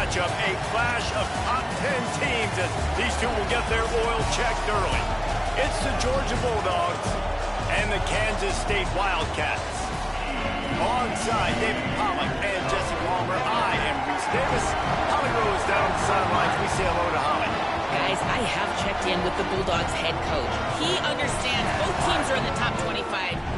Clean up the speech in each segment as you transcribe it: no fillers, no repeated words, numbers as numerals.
matchup, a clash of top 10 teams as these two will get their oil checked early. It's the Georgia Bulldogs and the Kansas State Wildcats. Alongside David Pollack and Jesse Palmer, I am Reese Davis. Holly Rose down on the sidelines. We say hello to Holly. Guys, I have checked in with the Bulldogs head coach. He understands both teams are in the top 25.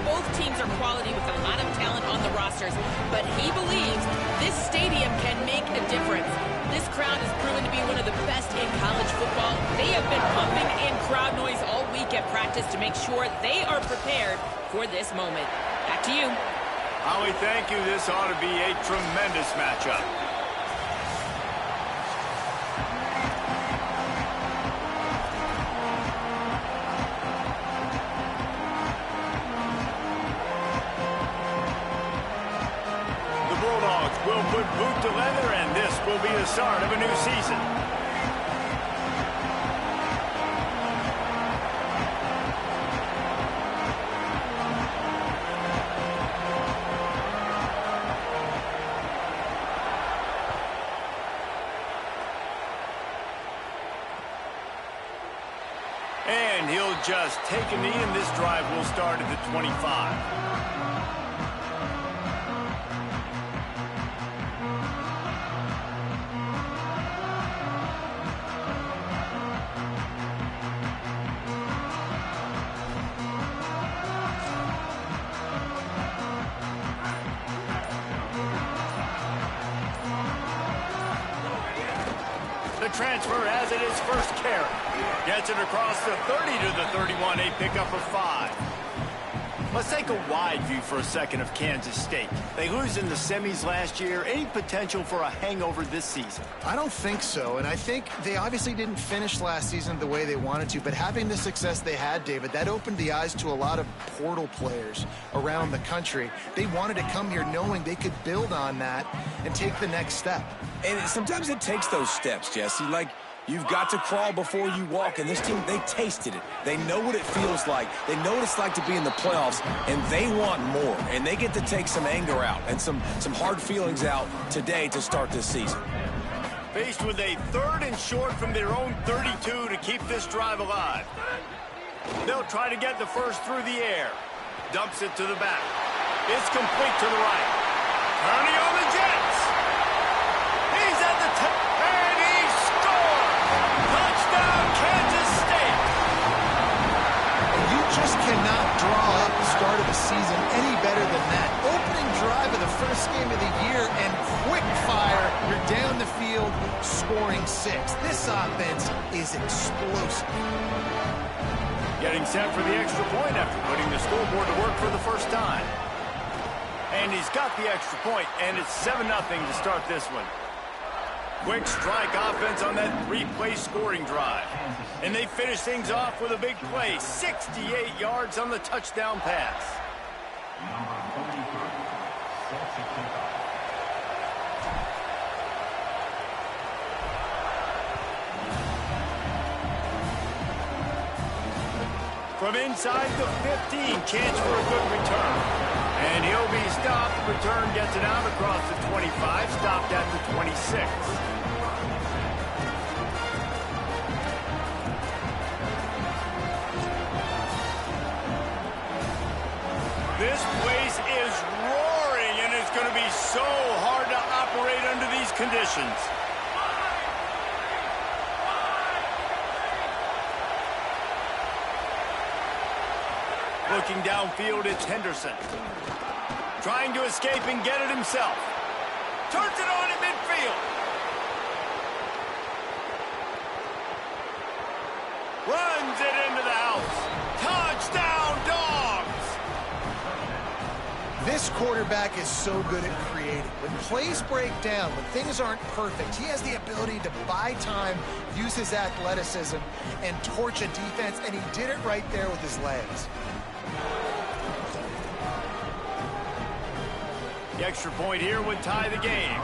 Both teams are quality with a lot of talent on the rosters. But he believes this stadium can make a difference. This crowd has proven to be one of the best in college football. They have been pumping in crowd noise all week at practice to make sure they are prepared for this moment. Back to you. Holly, thank you. This ought to be a tremendous matchup. Will put boot to leather, and this will be the start of a new season. And he'll just take a knee, and this drive will start at the 25. Transfer as it is first carry. Gets it across the 30 to the 31, a pickup of 5. Let's take a wide view for a second of Kansas State. They lose in the semis last year. Any potential for a hangover this season? I don't think so, and I think they obviously didn't finish last season the way they wanted to, but having the success they had, David, that opened the eyes to a lot of portal players around the country. They wanted to come here knowing they could build on that and take the next step. And sometimes it takes those steps, Jesse. Like, you've got to crawl before you walk. And this team, they tasted it. They know what it feels like. They know what it's like to be in the playoffs, and they want more. And they get to take some anger out and some hard feelings out today to start this season. Faced with a 3rd and short from their own 32 to keep this drive alive. They'll try to get the first through the air. Dumps it to the back. It's complete to the right. Turning on the Jets. He's at the top, and he scores! Touchdown, Kansas State! You just cannot draw up the start of the season any better than that. Opening drive of the first game of the year, and quick fire. You're down the field, scoring 6. This offense is explosive. Getting set for the extra point after putting the scoreboard to work for the first time. And he's got the extra point, and it's 7-0 to start this one. Quick strike offense on that 3-play scoring drive. And they finish things off with a big play. 68 yards on the touchdown pass. From inside the 15, chance for a good return. And he'll be stopped. Return gets it out across the 25, stopped at the 26. This place is roaring, and it's going to be so hard to operate under these conditions. Looking downfield, it's Henderson. Trying to escape and get it himself. Turns it on in midfield. Runs it into the house. Touchdown, Dogs! This quarterback is so good at creating. When plays break down, when things aren't perfect, he has the ability to buy time, use his athleticism, and torch a defense, and he did it right there with his legs. The extra point here would tie the game.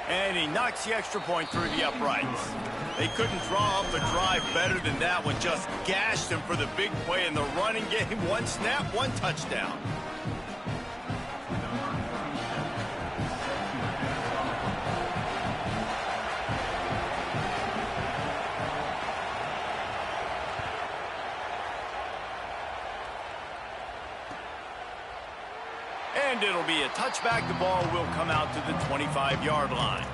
And he knocks the extra point through the uprights. They couldn't draw up a drive better than that one. Just gashed him for the big play in the running game. One snap, one touchdown. And it'll be a touchback. The ball will come out to the 25-yard line.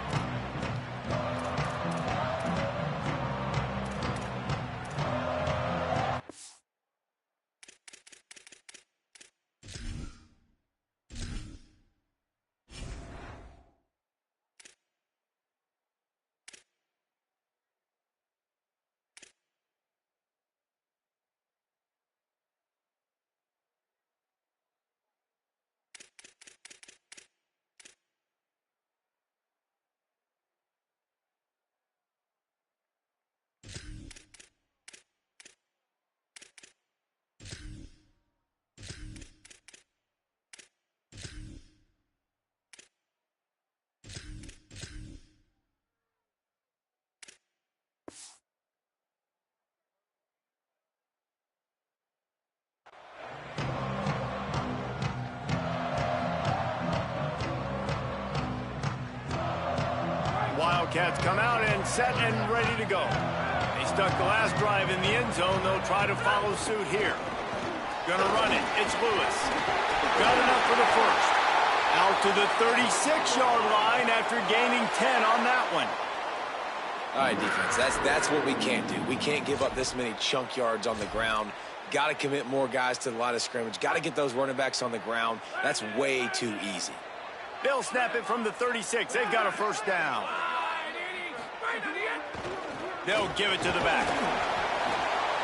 Wildcats come out and set and ready to go. They stuck the last drive in the end zone. They'll try to follow suit here. Gonna run it. It's Lewis. Got enough for the first. Out to the 36-yard line after gaining 10 on that one. All right, defense, that's what we can't do. We can't give up this many chunk yards on the ground. Got to commit more guys to the line of scrimmage. Got to get those running backs on the ground. That's way too easy. They'll snap it from the 36. They've got a first down. They'll give it to the back.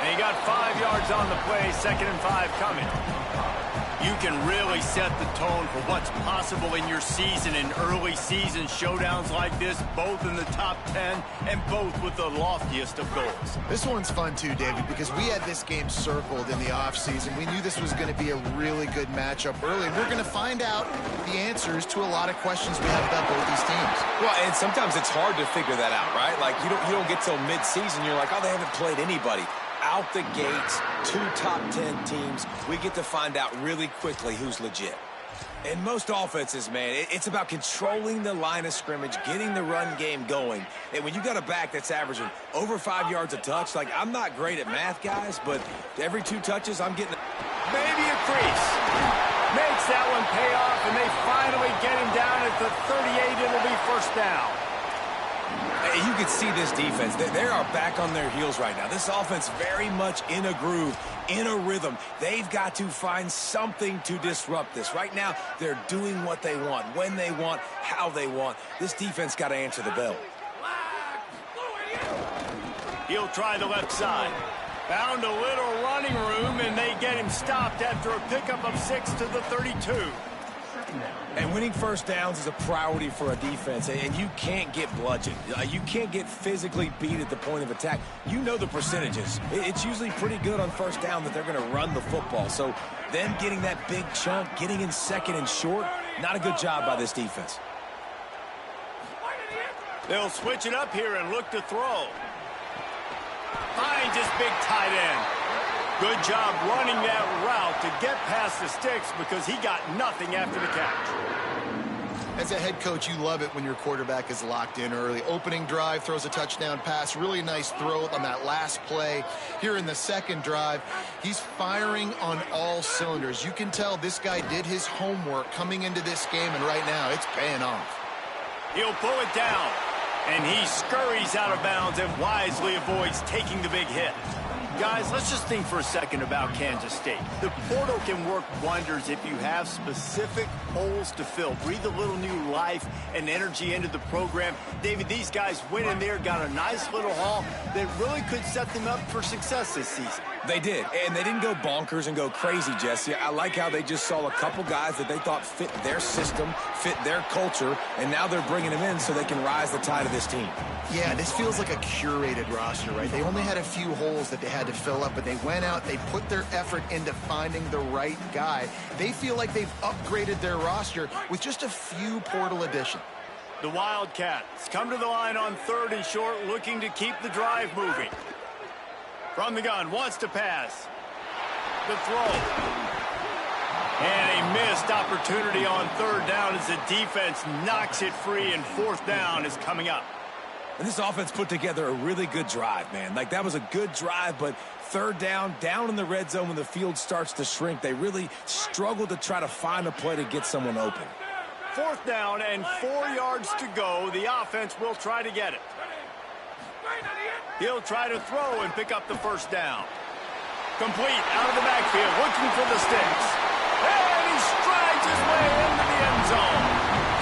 And he got 5 yards on the play, 2nd and 5 coming. You can really set the tone for what's possible in your season in early season showdowns like this, both in the top 10 and both with the loftiest of goals. This one's fun too, David, because we had this game circled in the offseason. We knew this was going to be a really good matchup early. We're going to find out the answers to a lot of questions we have about both these teams. Well, and sometimes it's hard to figure that out, right? Like, you don't get till mid-season, you're like, oh, they haven't played anybody. Out the gates, 2 top 10 teams, we get to find out really quickly who's legit. In most offenses, man, it's about controlling the line of scrimmage, getting the run game going. And when you got a back that's averaging over 5 yards a touch, like, I'm not great at math, guys, but every 2 touches, I'm getting maybe a crease. Makes that one pay off, and they finally get him down at the 38. It'll be first down. You can see this defense. They are back on their heels right now. This offense very much in a groove, in a rhythm. They've got to find something to disrupt this. Right now, they're doing what they want, when they want, how they want. This defense got to answer the bell. He'll try the left side. Found a little running room, and they get him stopped after a pickup of 6 to the 32. And winning first downs is a priority for a defense, and you can't get bludgeoned. You can't get physically beat at the point of attack. You know the percentages. It's usually pretty good on first down that they're going to run the football. So them getting that big chunk, getting in 2nd and short, not a good job by this defense. They'll switch it up here and look to throw. Finds his big tight end. Good job running that route to get past the sticks because he got nothing after the catch. As a head coach, you love it when your quarterback is locked in early. Opening drive, throws a touchdown pass. Really nice throw on that last play. Here in the 2nd drive, he's firing on all cylinders. You can tell this guy did his homework coming into this game, and right now it's paying off. He'll pull it down, and he scurries out of bounds and wisely avoids taking the big hit. Guys, let's just think for a second about Kansas State. The portal can work wonders if you have specific holes to fill. Breathe a little new life and energy into the program. David, these guys went in there, got a nice little haul that really could set them up for success this season. They did, and they didn't go bonkers and go crazy, Jesse. I like how they just saw a couple guys that they thought fit their system, fit their culture, and now they're bringing them in so they can rise the tide of this team. Yeah, this feels like a curated roster, right? They only had a few holes that they had to fill up, but they went out, they put their effort into finding the right guy. They feel like they've upgraded their roster with just a few portal additions. The Wildcats come to the line on 3rd and short, looking to keep the drive moving. From the gun, wants to pass. The throw. And a missed opportunity on 3rd down as the defense knocks it free, and 4th down is coming up. And this offense put together a really good drive, man. Like, that was a good drive, but third down in the red zone when the field starts to shrink, they really struggle to try to find a play to get someone open. Fourth down and 4 yards to go. The offense will try to get it. He'll try to throw and pick up the first down. Complete out of the backfield, looking for the sticks. And he strides his way into the end zone.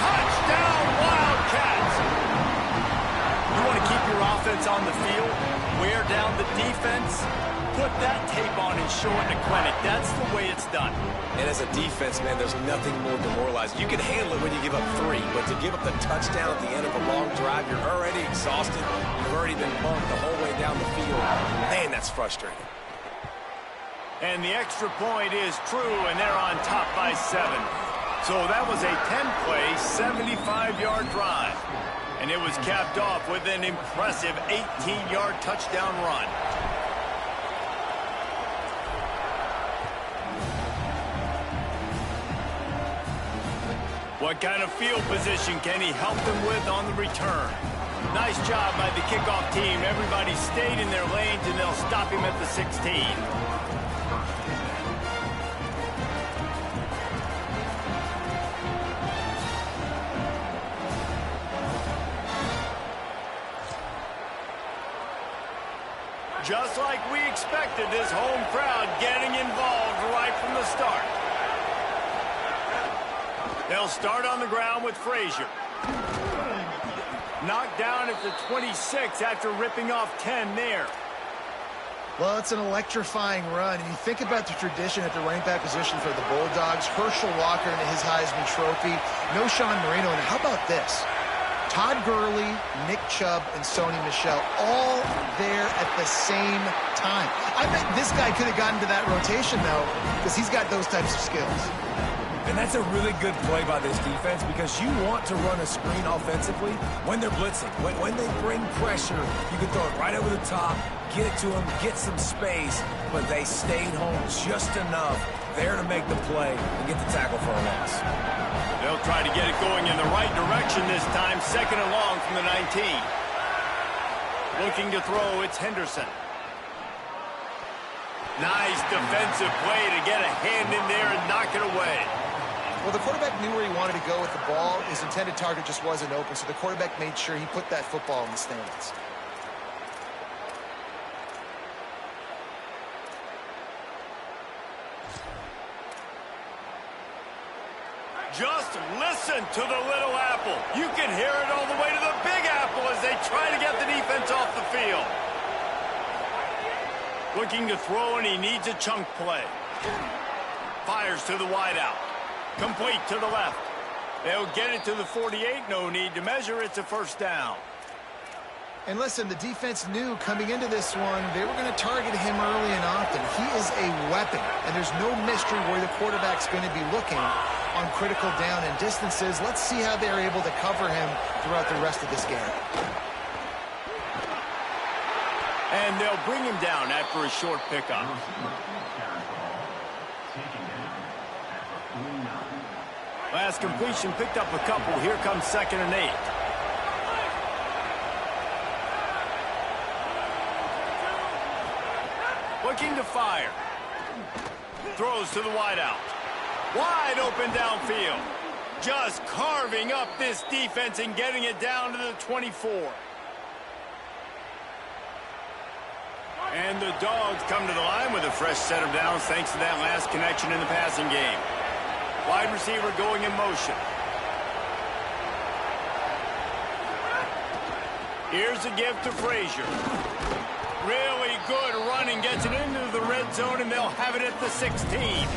Touchdown, Wildcats! You want to keep your offense on the field, wear down the defense, put that tape on and show it in a clinic. That's the way it's done. And as a defense, man, there's nothing more demoralizing. You can handle it when you give up 3, but to give up the touchdown at the end of a long drive, you're already exhausted. You've already been bumped the whole way down the field. Man, that's frustrating. And the extra point is true, and they're on top by 7. So that was a 10-play, 75-yard drive. And it was capped off with an impressive 18-yard touchdown run. What kind of field position can he help them with on the return? Nice job by the kickoff team. Everybody stayed in their lanes, and they'll stop him at the 16. Just like we expected, this home crowd getting involved right from the start. They'll start on the ground with Frazier. Knocked down at the 26 after ripping off 10 there. Well, it's an electrifying run. And you think about the tradition at the running back position for the Bulldogs. Herschel Walker and his Heisman Trophy. No Sean Marino. And how about this? Todd Gurley, Nick Chubb, and Sony Michel all there at the same time. I bet this guy could have gotten to that rotation, though, because he's got those types of skills. And that's a really good play by this defense because you want to run a screen offensively when they're blitzing. When they bring pressure, you can throw it right over the top, get it to them, get some space, but they stayed home just enough there to make the play and get the tackle for a loss. They'll try to get it going in the right direction this time. 2nd and long from the 19. Looking to throw, it's Henderson. Nice defensive play to get a hand in there and knock it away. Well, the quarterback knew where he wanted to go with the ball. His intended target just wasn't open, so the quarterback made sure he put that football in the stands. Just listen to the little apple. You can hear it all the way to the big apple as they try to get the defense off the field. Looking to throw, and he needs a chunk play. Fires to the wideout. Complete to the left. They'll get it to the 48. No need to measure. It's a first down. And listen, the defense knew coming into this one, they were going to target him early and often. He is a weapon, and there's no mystery where the quarterback's going to be looking on critical down and distances. Let's see how they're able to cover him throughout the rest of this game. And they'll bring him down after a short pickup. Last completion picked up a couple. Here comes 2nd and 8. Looking to fire. Throws to the wideout. Wide open downfield. Just carving up this defense and getting it down to the 24. And the Dogs come to the line with a fresh set of downs thanks to that last connection in the passing game. Wide receiver going in motion. Here's a give to Frazier. Really good running, gets it into the red zone, and they'll have it at the 16.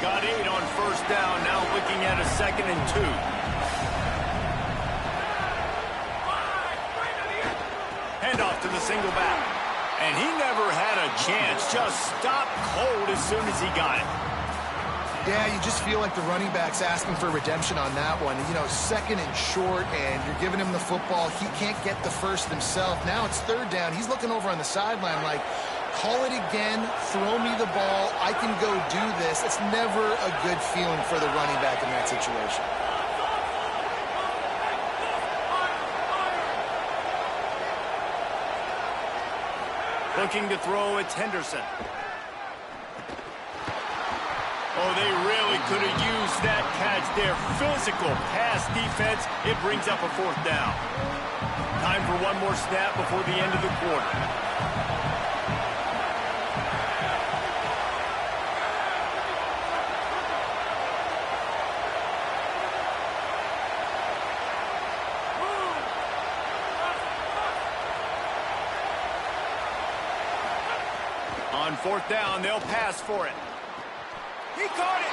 Got 8 on first down, now looking at a 2nd and 2. Handoff to the single back. And he never had a chance, just stopped cold as soon as he got it. Yeah, you just feel like the running back's asking for redemption on that one. You know, 2nd and short, and you're giving him the football. He can't get the first himself. Now it's 3rd down. He's looking over on the sideline like, call it again, throw me the ball, I can go do this. It's never a good feeling for the running back in that situation. Looking to throw, it's Henderson. Oh, they really could have used that catch there. Physical pass defense. It brings up a 4th down. Time for one more snap before the end of the quarter. On 4th down, they'll pass for it. He caught it!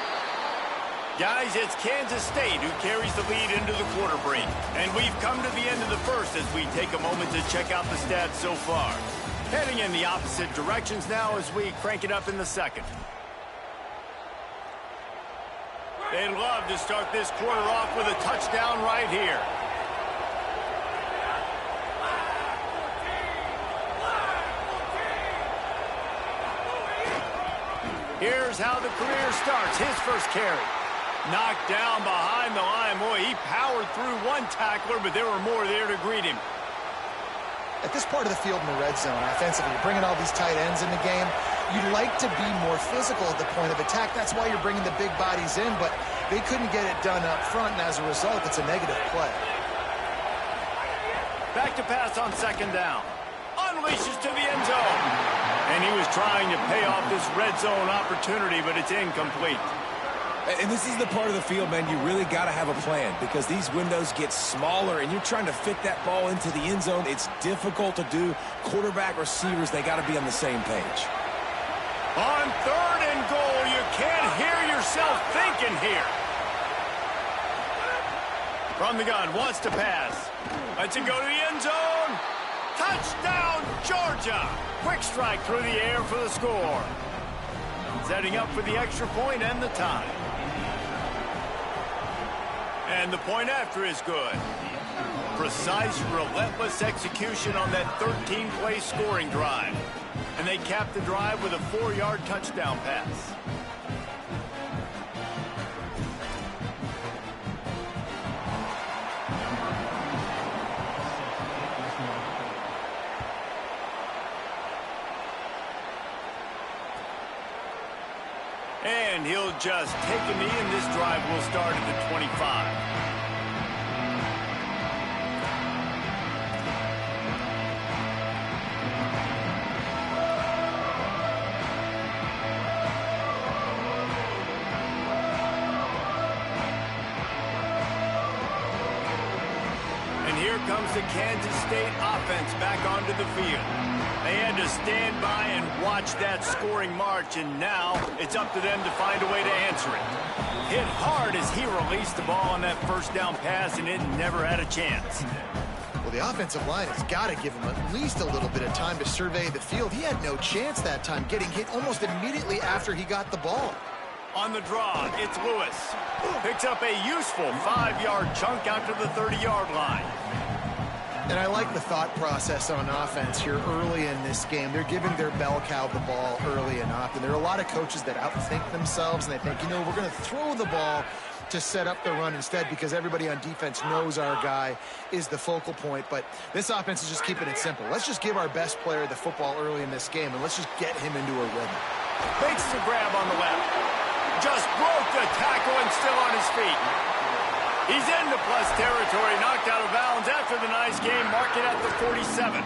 Guys, it's Kansas State who carries the lead into the quarter break. And we've come to the end of the first as we take a moment to check out the stats so far. Heading in the opposite directions now as we crank it up in the second. They'd love to start this quarter off with a touchdown right here. Here's how the career starts. His first carry. Knocked down behind the line. Boy, he powered through one tackler, but there were more there to greet him. At this part of the field in the red zone, offensively, you're bringing all these tight ends in the game. You'd like to be more physical at the point of attack. That's why you're bringing the big bodies in, but they couldn't get it done up front, and as a result, it's a negative play. Back to pass on 2nd down. Unleashes to the end zone. And he was trying to pay off this red zone opportunity, but it's incomplete. And this is the part of the field, man, you really got to have a plan because these windows get smaller and you're trying to fit that ball into the end zone. It's difficult to do. Quarterback, receivers, they got to be on the same page. On 3rd and goal, you can't hear yourself thinking here. From the gun, wants to pass. Lets it go to the end zone. Touchdown, Georgia! Quick strike through the air for the score. Setting up for the extra point and the tie. And the point after is good. Precise, relentless execution on that 13-play scoring drive. And they capped the drive with a 4-yard touchdown pass. And he'll just take a knee, and this drive will start at the 25. And here comes the Kansas State offense back onto the field. They had to stand by and watch that scoring march, and now it's up to them to find a way to answer it. Hit hard as he released the ball on that 1st down pass, and it never had a chance. Well, the offensive line has got to give him at least a little bit of time to survey the field. He had no chance that time, getting hit almost immediately after he got the ball. On the draw, it's Lewis. Picks up a useful 5-yard chunk out to the 30-yard line. And I like the thought process on offense here early in this game. They're giving their bell cow the ball early and often. There are a lot of coaches that outthink themselves, and they think, you know, we're going to throw the ball to set up the run instead because everybody on defense knows our guy is the focal point. But this offense is just keeping it simple. Let's just give our best player the football early in this game, and let's just get him into a rhythm. Makes the grab on the left. Just broke the tackle and still on his feet. He's into plus territory, knocked out of bounds after the nice game, mark it at the 47.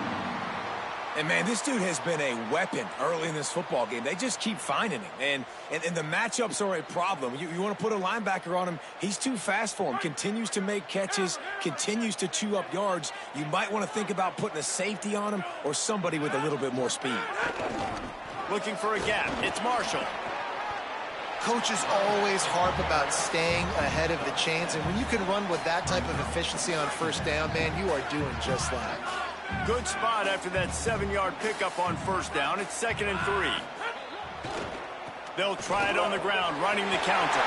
And, man, this dude has been a weapon early in this football game. They just keep finding him. And the matchups are a problem. You want to put a linebacker on him, he's too fast for him. Continues to make catches, continues to chew up yards. You might want to think about putting a safety on him or somebody with a little bit more speed. Looking for a gap. It's Marshall. Coaches always harp about staying ahead of the chains, and when you can run with that type of efficiency on 1st down, man, you are doing just that. Good spot after that 7-yard pickup on 1st down. It's 2nd and 3. They'll try it on the ground, running the counter.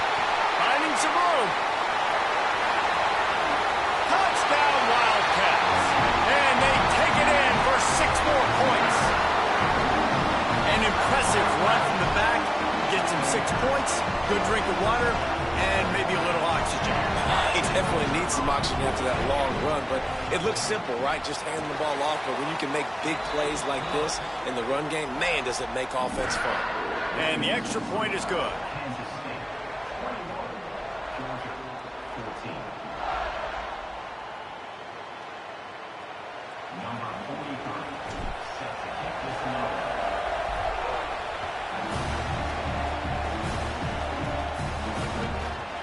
Finding some room. Touchdown, Wildcats. And they take it in for 6 more points. An impressive run from the back. Gets him 6 points, good drink of water, and maybe a little oxygen. He definitely needs some oxygen after that long run, but it looks simple, right? Just handing the ball off, but when you can make big plays like this in the run game, man, does it make offense fun. And the extra point is good.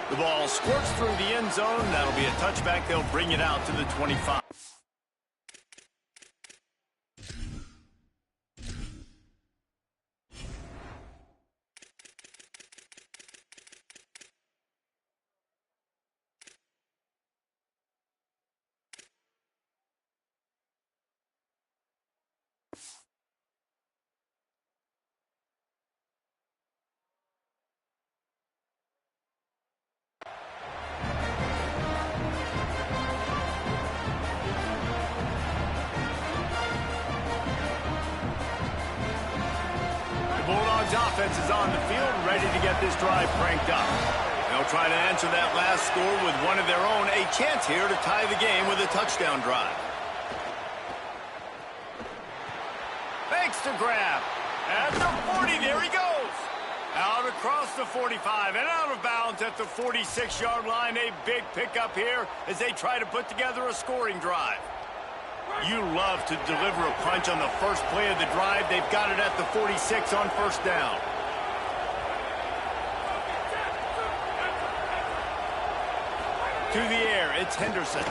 The ball squirts through the end zone. That'll be a touchback. They'll bring it out to the 25. Offense is on the field, ready to get this drive cranked up. They'll try to answer that last score with one of their own. A chance here to tie the game with a touchdown drive. Fakes to grab. At the 40, there he goes. Out across the 45 and out of bounds at the 46-yard line. A big pickup here as they try to put together a scoring drive. You love to deliver a punch on the first play of the drive. They've got it at the 46 on first down. To the air, it's Henderson.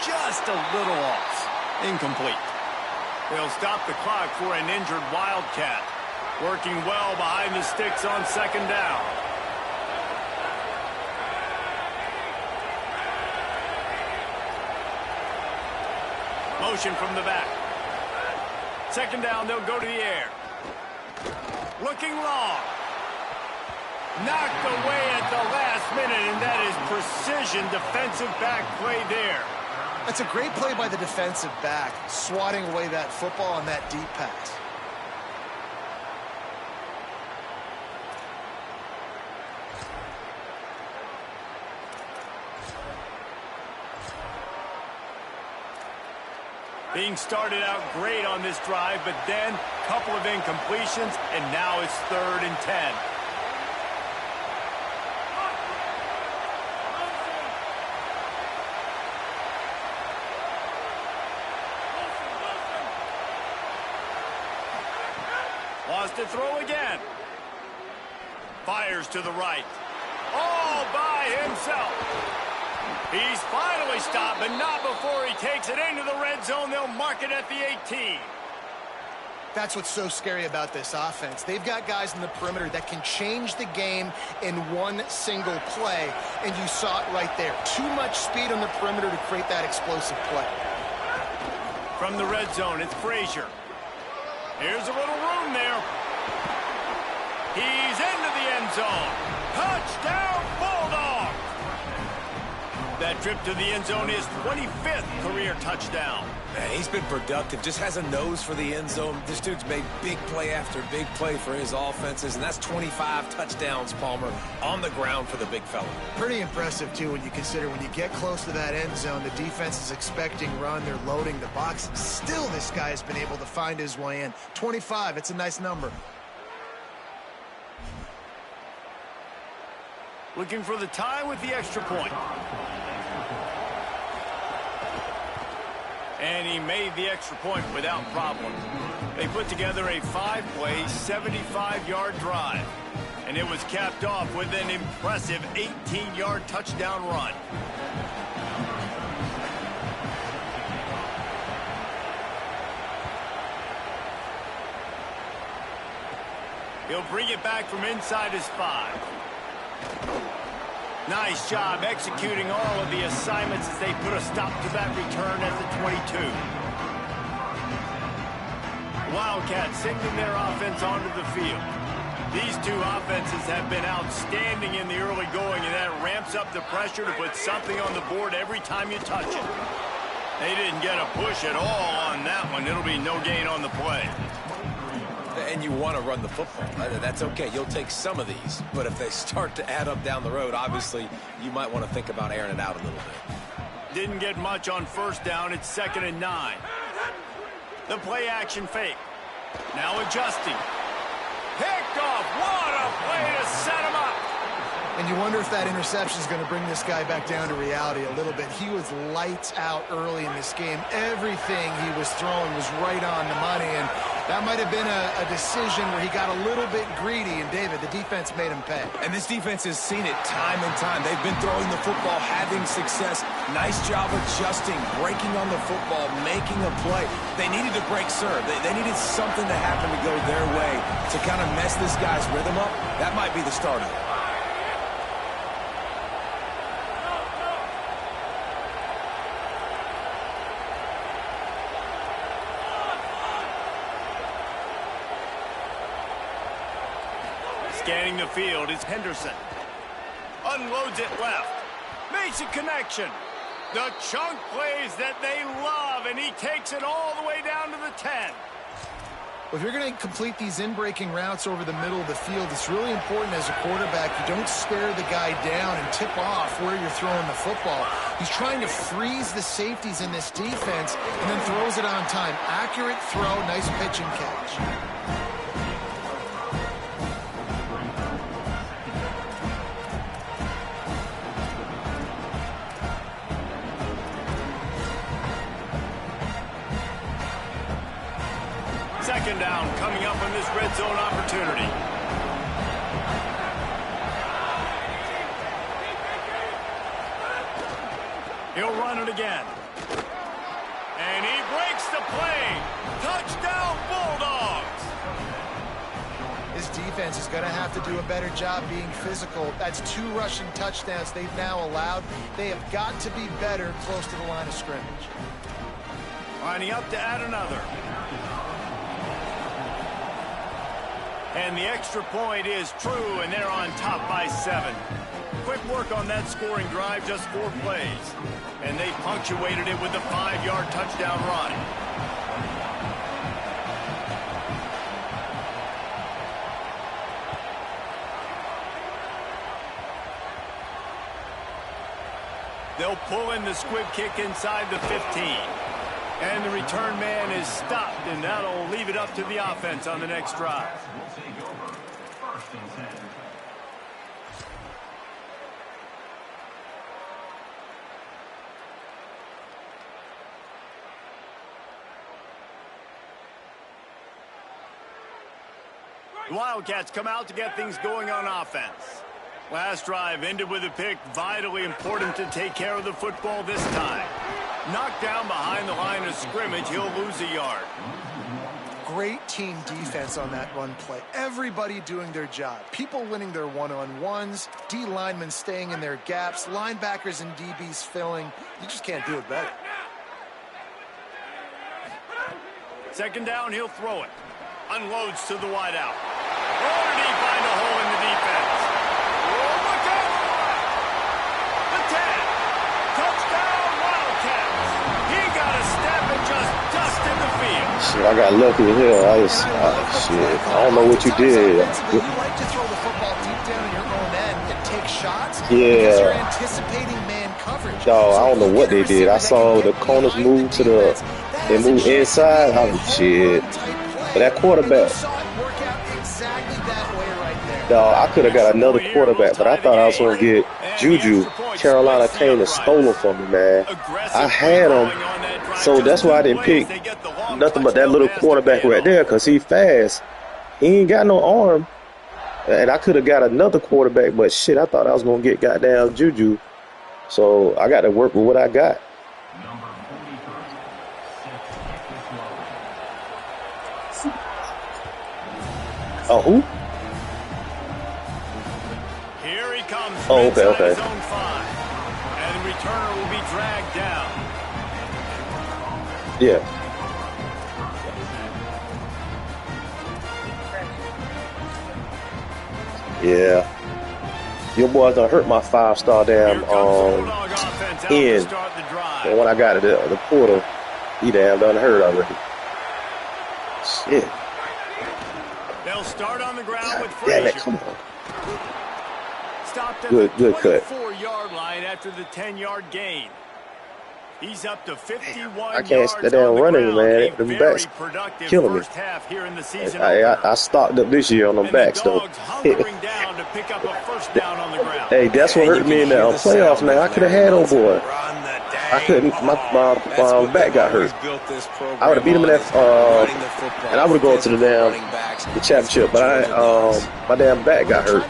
Just a little off. Incomplete. They'll stop the clock for an injured Wildcat. Working well behind the sticks on second down. Motion from the back. Second down, they'll go to the air. Looking long. Knocked away at the last minute, and that is precision defensive back play there. That's a great play by the defensive back, swatting away that football on that deep pass. Being started out great on this drive, but then a couple of incompletions, and now it's 3rd and 10. Lost to throw again. Fires to the right. All by himself. He's finally stopped, but not before he takes it into the red zone. They'll mark it at the 18. That's what's so scary about this offense. They've got guys in the perimeter that can change the game in one single play, and you saw it right there. Too much speed on the perimeter to create that explosive play. From the red zone, it's Frazier. Here's a little room there. He's into the end zone. Touchdown, Bulldogs! That trip to the end zone is 25th career touchdown. Man, he's been productive, just has a nose for the end zone. This dude's made big play after big play for his offenses, and that's 25 touchdowns, Palmer, on the ground for the big fella. Pretty impressive, too, when you consider when you get close to that end zone, the defense is expecting run, they're loading the box. Still, this guy has been able to find his way in. 25, it's a nice number. Looking for the tie with the extra point. And he made the extra point without problem. They put together a 5-play, 75-yard drive. And it was capped off with an impressive 18-yard touchdown run. He'll bring it back from inside his 5. Nice job executing all of the assignments as they put a stop to that return at the 22. Wildcats sending their offense onto the field. These two offenses have been outstanding in the early going, and that ramps up the pressure to put something on the board every time you touch it. They didn't get a push at all on that one. It'll be no gain on the play. and you want to run the football. That's okay. You'll take some of these. But if they start to add up down the road, obviously, you might want to think about airing it out a little bit. Didn't get much on first down. It's 2nd and 9. The play action fake. Now adjusting. Picked off. What a play to set him up. And you wonder if that interception is going to bring this guy back down to reality a little bit. He was lights out early in this game. Everything he was throwing was right on the money, and that might have been a decision where he got a little bit greedy, and David, the defense made him pay. And this defense has seen it time and time. They've been throwing the football, having success. Nice job adjusting, breaking on the football, making a play. They needed to break serve. They needed something to happen to go their way to kind of mess this guy's rhythm up. That might be the start of it. Scanning the field is Henderson. Unloads it left. Makes a connection. The chunk plays that they love, and he takes it all the way down to the 10. Well, if you're going to complete these in-breaking routes over the middle of the field, it's really important as a quarterback you don't stare the guy down and tip off where you're throwing the football. He's trying to freeze the safeties in this defense and then throws it on time. Accurate throw, nice pitch and catch. Second down coming up on this red zone opportunity. He'll run it again. And he breaks the play. Touchdown, Bulldogs. This defense is going to have to do a better job being physical. That's 2 rushing touchdowns they've now allowed. They have got to be better close to the line of scrimmage. Lining up to add another. And the extra point is true, and they're on top by 7. Quick work on that scoring drive, just 4 plays. And they punctuated it with a 5-yard touchdown run. They'll pull in the squib kick inside the 15. And the return man is stopped, and that'll leave it up to the offense on the next drive. The Wildcats come out to get things going on offense. Last drive ended with a pick. Vitally important to take care of the football this time. Knocked down behind the line of scrimmage, he'll lose a yard. Great team defense on that run play. Everybody doing their job. People winning their one-on-ones, D linemen staying in their gaps, linebackers and DBs filling. You just can't do it better. Second down, he'll throw it. Unloads to the wideout. Oh, did he find a hole in the defense? Oh, look out! The 10. Touchdown, Wildcats. He got a step and just dusted the field. Shit, I got lucky here. Shit, I don't know what you did. You like to throw the football deep down in your own end and take shots. Yeah. Because you're anticipating man coverage. Dog, I don't know what they did. I saw the corners move to the, they moved inside. Shit. But that quarterback, dog, I could have got another quarterback, but I thought I was going to get Juju. Carolina came and stole him from me, man. I had him, so that's why I didn't pick nothing but that little quarterback right there, because he fast. He ain't got no arm. And I could have got another quarterback, but shit, I thought I was going to get goddamn Juju. So I got to work with what I got. Oh, who? Here he comes. Oh, okay. Zone 5. And the returner will be dragged down. Yeah. Yeah. Your boys done hurt my 5-star damn end. And when I got it, the portal, he damn done hurt already. Shit. They'll start on the ground with Damn it, Frazier. come on. Stopped at Good the cut. 24-yard line after the 10-yard gain. He's up to 51 I can't yards stay down on the running, ground. man. A Them very backs productive killing me. first half here in the season I stocked up this year on them and backs, the though. Dogs hunkering down to pick up a first down on the ground. Hey, that's what hurt me in the playoffs, man. I could have had old boy. I couldn't. My back got hurt. I would have beat him in that, and I would have gone to the championship. But my damn back got hurt.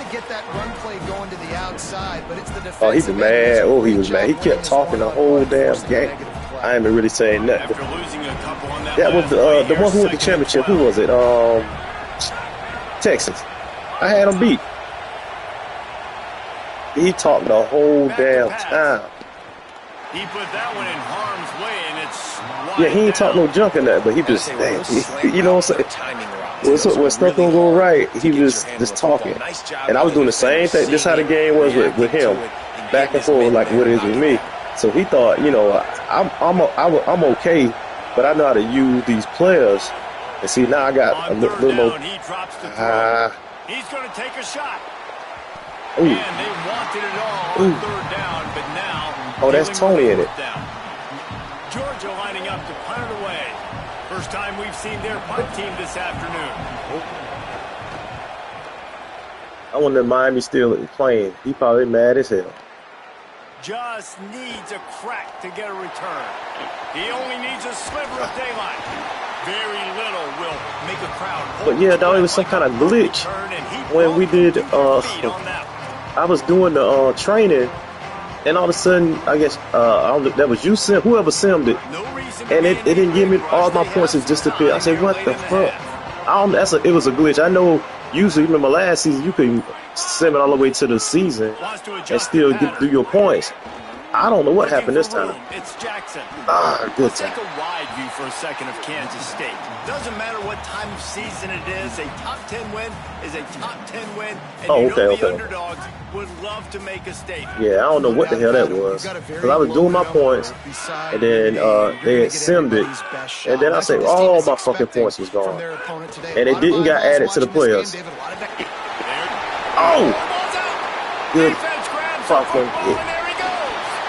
Oh, he was mad. Oh, he was mad. He kept talking the whole damn game. I ain't been really saying nothing. After losing a couple on that That was the one who won the championship. Who was it? Texas. I had him beat. He talked the whole damn time. He put that one in harm's way, and it's Yeah, he ain't talk no junk in that, but he just, you know what I'm saying? When stuff don't go right, he was just talking. And I was doing the same thing. This is how the game was with him, back and forth like what it is with me. So he thought, you know, I'm okay, but I know how to use these players. And see, now I got a little more. He drops the throw. He's going to take a shot. Ooh. And they wanted it all on third down, but now. Oh, that's Tony in it. Down. Georgia lining up to punt it away. First time we've seen their punt team this afternoon. I wonder if Miami still playing. He probably mad as hell. Just needs a crack to get a return. He only needs a sliver of daylight. Very little will make a crowd. But yeah, dog, it was some kind of glitch when we did. I was doing the training, and all of a sudden, I guess that was you, Sim, whoever simmed it, and it didn't give me all my points. It just disappeared. I said, what the fuck? It was a glitch. I know. Usually, remember last season, you could sim it all the way to the season and still get through your points. I don't know what happened this time. It's Jackson. Good time. Take a wide view for a second of Kansas State. Doesn't matter what time of season it is. A top 10 win is a top 10 win. And the underdogs would love to make a statement. Yeah, I don't know what the hell that was. Because I was doing my points, and then they had simmed it, and then I said all my fucking points was gone. And it didn't get added to the players. Oh! Good fucking hit.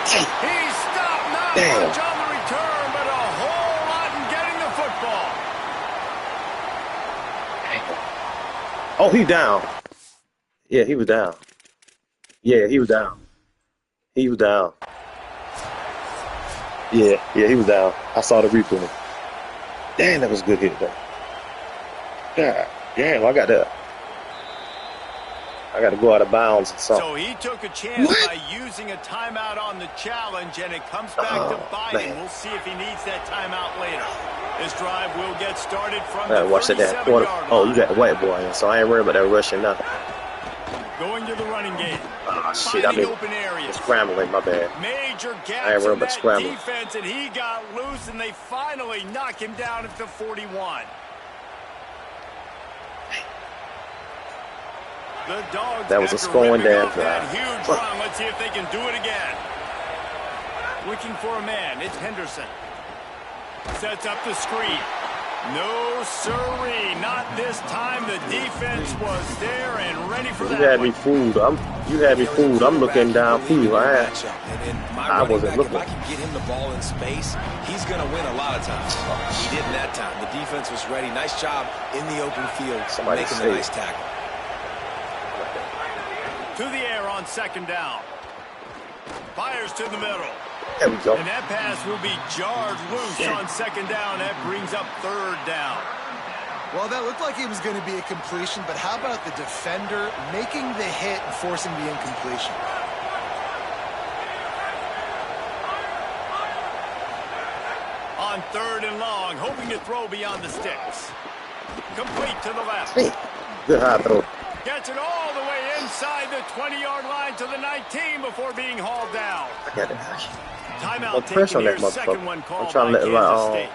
He's stopped not much on the return, but a whole lot in getting the football. Oh, he down. Yeah, he was down. Yeah, he was down. He was down. Yeah, he was down. I saw the replay. Damn, that was a good hit, though. God damn, I got that. I got to go out of bounds or something. So he took a chance by using a timeout on the challenge, and it comes back to bite him. We'll see if he needs that timeout later. This drive will get started from the 37-yard line. Oh, you got the white boy in, so I ain't worried about that rushing now. Going to the running game. Oh, shit, I mean, scrambling, my bad. Major I gaps ain't worried in about that scrambling. defense, and he got loose, and they finally knock him down at the 41. The Dogs, that was a scoring down drive. Huge run. Let's see if they can do it again. Looking for a man. It's Henderson. Sets up the screen. No siree. Not this time. The defense was there and ready for that. You had me fooled. I'm looking downfield. I wasn't looking. If I can get him the ball in space, he's going to win a lot of times. He didn't that time. The defense was ready. Nice job in the open field. Making a nice tackle. To the air on second down. Fires to the middle. There we go. And that pass will be jarred loose on second down. That brings up third down. Well, that looked like it was going to be a completion, but how about the defender making the hit and forcing the incompletion? On third and long, hoping to throw beyond the sticks. Complete to the left. Good high throw. Gets it all the way inside the 20-yard line to the 19 before being hauled down. I got it. Timeout Pressure on that taken here, second one motherfucker. called I'm trying to let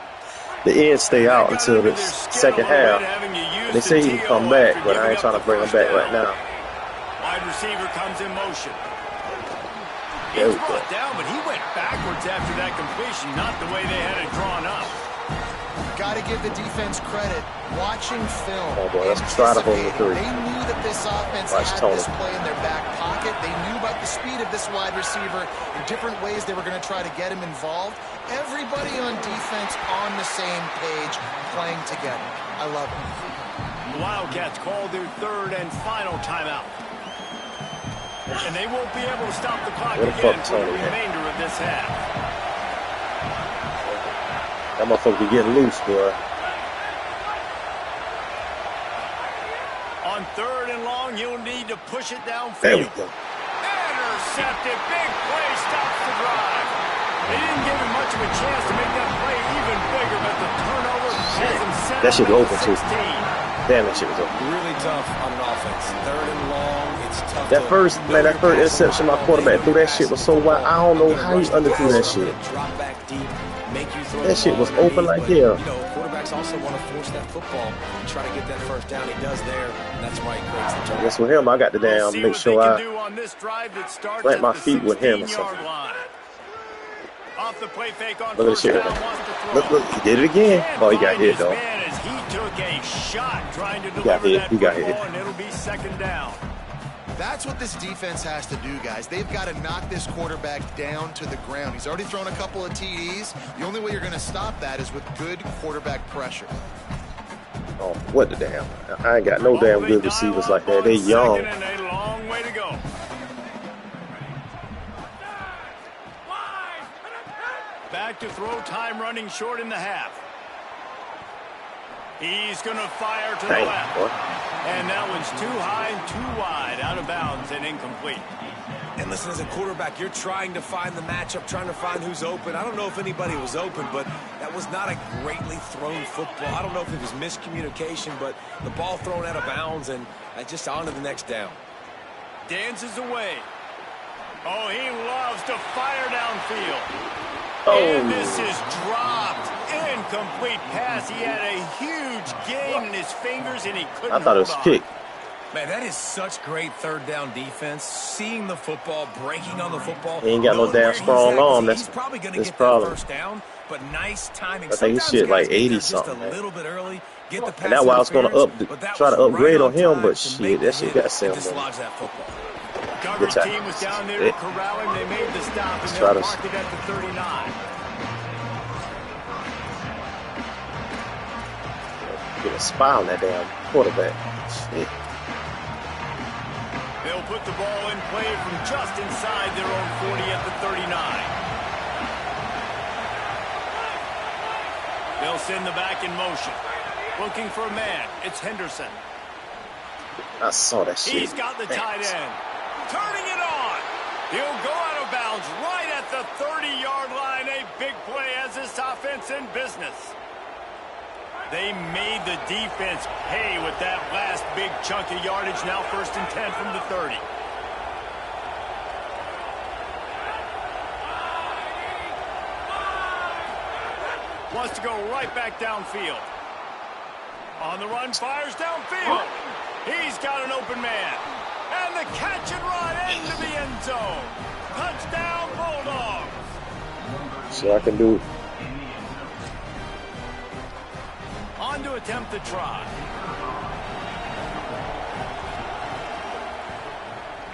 the end stay out until the second half. They say he can come back, but I ain't trying to bring him back right now. Wide receiver comes in motion. There He's we go. brought down, but he went backwards after that completion, not the way they had it drawn up. got to give the defense credit. Watching film, oh boy, let's try to hold the three. They knew that this offense Watch had Tony. this play in their back pocket. They knew about the speed of this wide receiver in different ways they were going to try to get him involved. Everybody on defense on the same page, playing together. I love it. The Wildcats called their third and final timeout. And they won't be able to stop the clock again for the remainder of this half. That motherfucker be getting loose, boy. On third and long, you'll need to push it downfield. There we go. Intercepted. Big play stops the drive. They didn't give him much of a chance to make that play even bigger, but the turnover has him set that shit up was at open, 16. too. Damn, that shit was open. Really tough on an offense. Third and long, it's tough. That first interception my quarterback threw, that shit was so wide. I don't know how he underthrew that shit. Drop back deep, make you throw that shit was open like hell. You know, quarterbacks also want to force that football and try to get that first down. He does there, and that's why he creates the turnover. I guess with him, I got to make sure I plant my feet with him or something. Off the play fake on look at the shit. Look, he did it again. Oh, he got hit, though. He took a shot trying to deliver that football, and it'll be second down. That's what this defense has to do, guys. They've got to knock this quarterback down to the ground. He's already thrown a couple of TDs. The only way you're going to stop that is with good quarterback pressure. Oh, what the damn? I ain't got no damn good receivers like that. They young. And a long way to go. Back to throw, time running short in the half. He's going to fire to the left. Boy. And that one's too high and too wide, out of bounds and incomplete. And listen, as a quarterback, you're trying to find the matchup, trying to find who's open. I don't know if anybody was open, but that was not a greatly thrown football. I don't know if it was miscommunication, but the ball thrown out of bounds and just on to the next down. Dances away. Oh, he loves to fire downfield. Oh. And this is dropped. Incomplete pass. He had a huge gain in his fingers, and he couldn't. I thought it was kick. Man, that is such great third down defense. Seeing the football, breaking on the football. He ain't got no damn strong arm. That's probably going to his get problem. that first down, but nice timing. I think his shit like 80 something. Just a little bit early. Get the pass and that's why I was going to try to upgrade on him, but shit, that shit got Sam. Sam. Coverage team was down there to corral him. They made the stop, and they'll mark it at the 39. Get a spy on that damn quarterback. Shit. They'll put the ball in play from just inside their own 40 at the 39. They'll send the back in motion. Looking for a man. It's Henderson. I saw that shit. He's got the tight end. Turning it on. He'll go out of bounds right at the 30-yard line. A big play as this offense in business. They made the defense pay with that last big chunk of yardage. Now 1st and 10 from the 30. Wants to go right back downfield. On the run, fires downfield. He's got an open man. And the catch and run into the end zone. Touchdown, Bulldogs. So I can do it. On to attempt the try.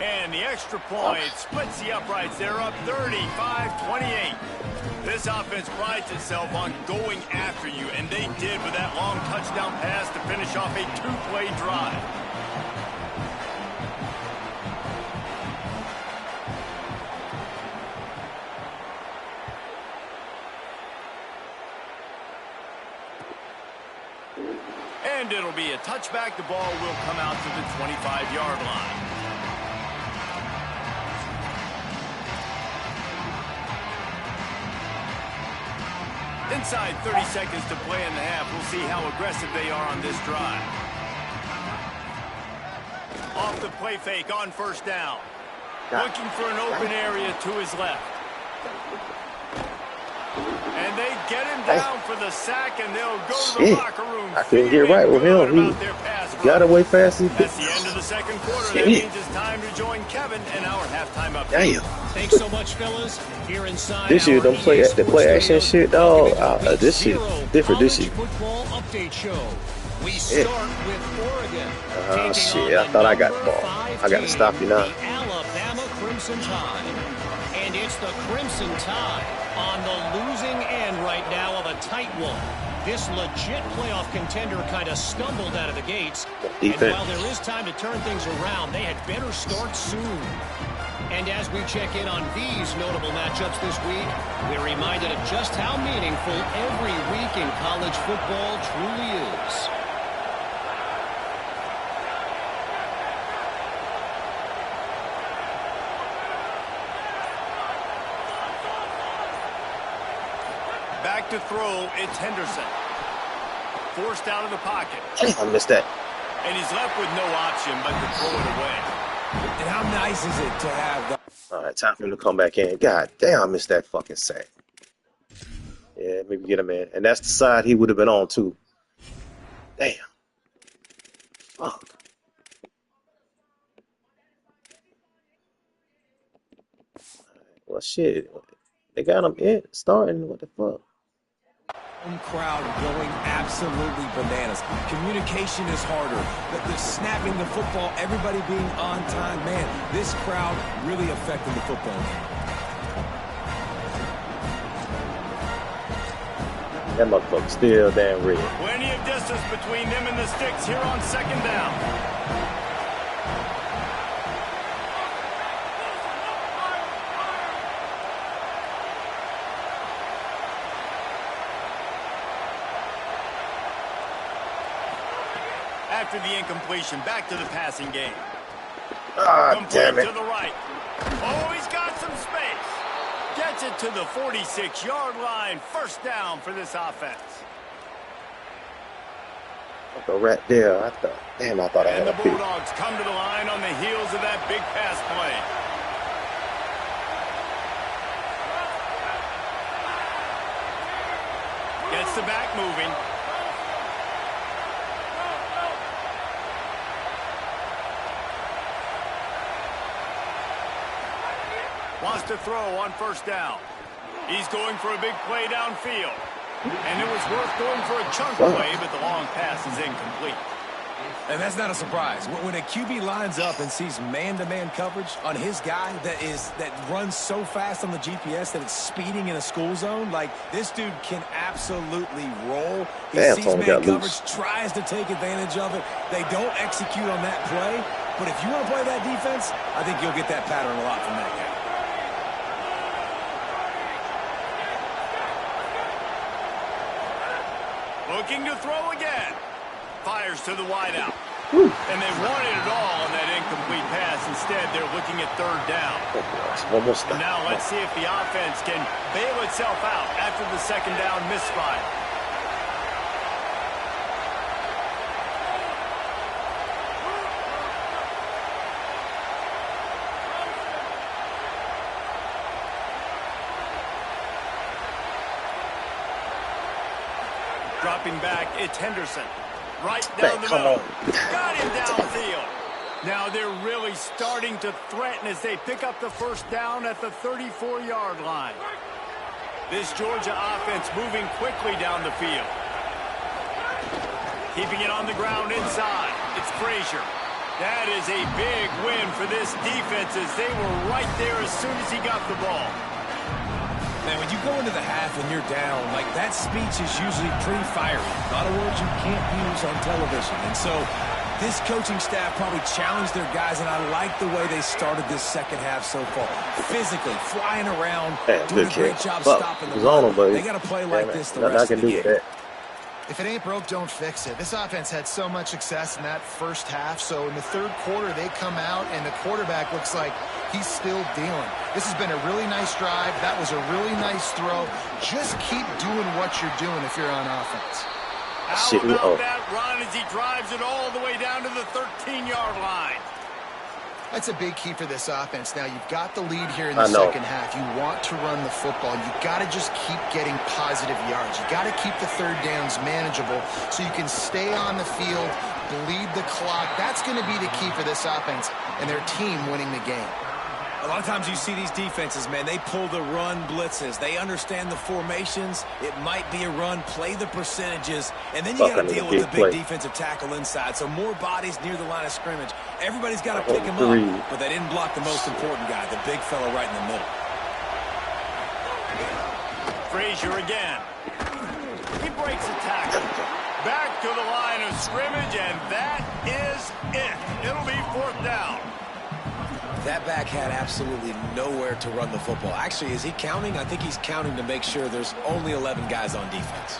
And the extra point splits the uprights. They're up 35-28. This offense prides itself on going after you, and they did with that long touchdown pass to finish off a two-play drive. And it'll be a touchback. The ball will come out to the 25-yard line. Inside 30 seconds to play in the half. We'll see how aggressive they are on this drive. Off the play fake on 1st down. Looking for an open area to his left. And they get him down for the sack, and they'll go to the Shit. locker room. I couldn't get right with him. He got away fast. That's the end of the second quarter. That means it's time to join Kevin and our halftime update. Damn. Thanks so much, fellas. Here inside This year, don't play the play action shit, dog. This shit different. This year. Football update show. We start with Oregon. Shit. I thought I got the ball. I got to stop you now. The Alabama Crimson Tide. And it's the Crimson Tide on the losing end right now of a tight one. This legit playoff contender kind of stumbled out of the gates. And while there is time to turn things around, they had better start soon. And as we check in on these notable matchups this week, we're reminded of just how meaningful every week in college football truly is. Back to throw, it's Henderson. Forced out of the pocket. I missed that. And he's left with no option but to throw it away. And how nice is it to have the... All right, time for him to come back in. God damn, I missed that fucking sack. Yeah, maybe get him in. And that's the side he would have been on, too. Damn. Fuck. Well, shit. They got him in, starting. What the fuck? crowd going absolutely bananas. Communication is harder. The snapping the football, everybody being on time. Man, this crowd really affecting the football game. That motherfucker's still damn red. Plenty of distance between them and the sticks here on second down. After the incompletion, back to the passing game. Ah, damn it. To the right. Oh, he's got some space. Gets it to the 46-yard line. First down for this offense. Go right there. I thought I had and a the pick. Bulldogs come to the line on the heels of that big pass play. Gets the back moving. Wants to throw on first down. He's going for a big play downfield. And it was worth going for a chunk play, but the long pass is incomplete. And that's not a surprise. When a QB lines up and sees man-to-man coverage on his guy that runs so fast on the GPS that it's speeding in a school zone, like this dude can absolutely roll. He sees man coverage, tries to take advantage of it. They don't execute on that play. But if you want to play that defense, I think you'll get that pattern a lot from that guy. Looking to throw again. Fires to the wideout. And they wanted it all on that incomplete pass. Instead, they're looking at third down. Almost. And now let's see if the offense can bail itself out after the second down misfire. Dropping back, it's Henderson. Right down the middle. Got him downfield. Now they're really starting to threaten as they pick up the first down at the 34-yard line. This Georgia offense moving quickly down the field. Keeping it on the ground inside. It's Frazier. That is a big win for this defense as they were right there as soon as he got the ball. Man, when you go into the half and you're down, like that speech is usually pretty fiery. A lot of words you can't use on television. And so this coaching staff probably challenged their guys, and I like the way they started this second half so far. Physically, flying around, doing a great job stopping the run. They got to play like this the rest of the game. If it ain't broke, don't fix it. This offense had so much success in that first half, so in the third quarter, they come out, and the quarterback looks like he's still dealing. This has been a really nice drive. That was a really nice throw. Just keep doing what you're doing if you're on offense. How about that run as he drives it all the way down to the 13-yard line? That's a big key for this offense. Now, you've got the lead here in the second half. You want to run the football. You got to just keep getting positive yards. You got to keep the third downs manageable so you can stay on the field, bleed the clock. That's going to be the key for this offense and their team winning the game. A lot of times you see these defenses, man, they pull the run blitzes. They understand the formations. It might be a run, play the percentages, and then you got to deal with the big defensive tackle inside. So more bodies near the line of scrimmage. Everybody's got to pick him up, but they didn't block the most important guy, the big fellow right in the middle. Frazier again. He breaks a tackle. Back to the line of scrimmage, and that is it. It'll be 4th down. That back had absolutely nowhere to run the football. Actually, is he counting? I think he's counting to make sure there's only 11 guys on defense.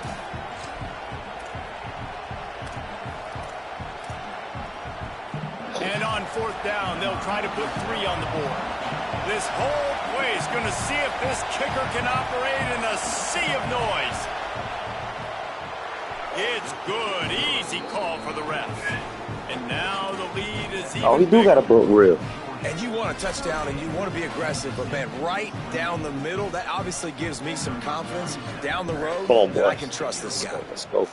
And on 4th down, they'll try to put 3 on the board. This whole play is going to see if this kicker can operate in a sea of noise. It's good. Easy call for the ref. And now the lead is even. Oh, he do got a broke rib. And you want a touchdown and you want to be aggressive, but, man, right down the middle, that obviously gives me some confidence down the road that I can trust this guy. Let's go.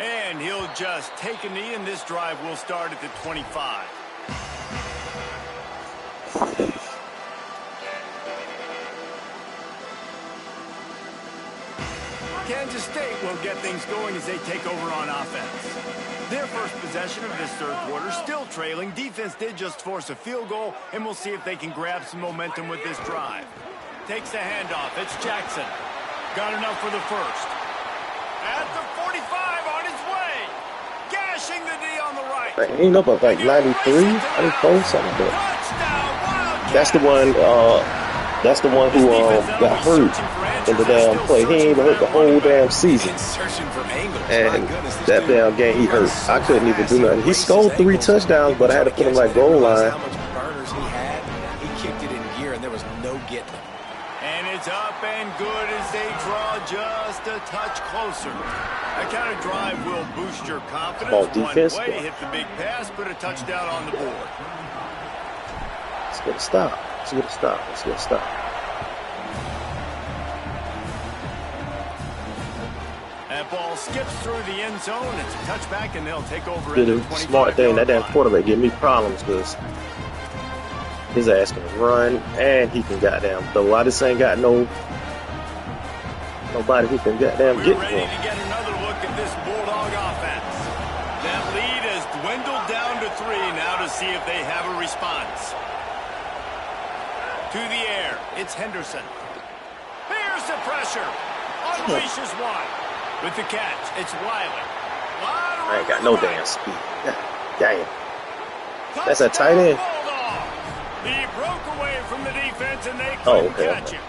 And he'll just take a knee, and this drive will start at the 25. Kansas State will get things going as they take over on offense. Their first possession of this third quarter, still trailing. Defense did just force a field goal, and we'll see if they can grab some momentum with this drive. Takes the handoff. It's Jackson. Got enough for the first. At the 45 on his way. Gashing the D on the right. Ain't up at like 93, 94, something like that. That's the one. That's the one who got hurt in the damn play. He ain't even hurt the whole damn season. And that damn game he hurt. I couldn't even do nothing. He scored 3 touchdowns, but I had to put him like goal line. How much burners he had, he kicked it in gear, and there was no getting him. And it's up and good as they draw just a touch closer. That kind of drive will boost your confidence. Come on, defense. One play, hit the big pass, put a touchdown on the board. Let's get a stop. Let's get a stop. Let's get a stop. That ball skips through the end zone. It's a touchback, and they'll take over. Did a smart thing. That damn quarterback give me problems because his ass can run and he can goddamn throw. I just ain't got nobody who can goddamn get We're to ready him. to get another look at this Bulldog offense. That lead has dwindled down to 3 now to see if they have a response. To the air, it's Henderson. Here's the pressure. Unleashes one. With the catch, it's Wiley. I ain't got no damn speed. Damn. That's a tight end. He broke away from the defense, and they couldn't catch him.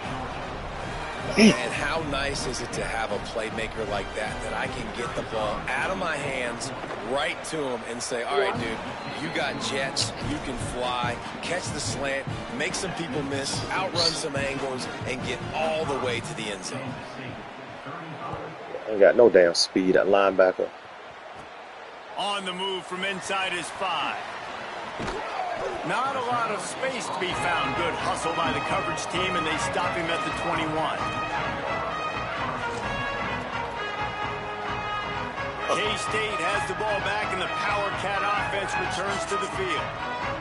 And how nice is it to have a playmaker like that I can get the ball out of my hands right to him and say, all right, dude, you got jets, you can fly, catch the slant, make some people miss, outrun some angles, and get all the way to the end zone. Ain't got no damn speed at linebacker. On the move from inside his 5. Not a lot of space to be found. Good hustle by the coverage team, and they stop him at the 21. K-State has the ball back, and the Power Cat offense returns to the field.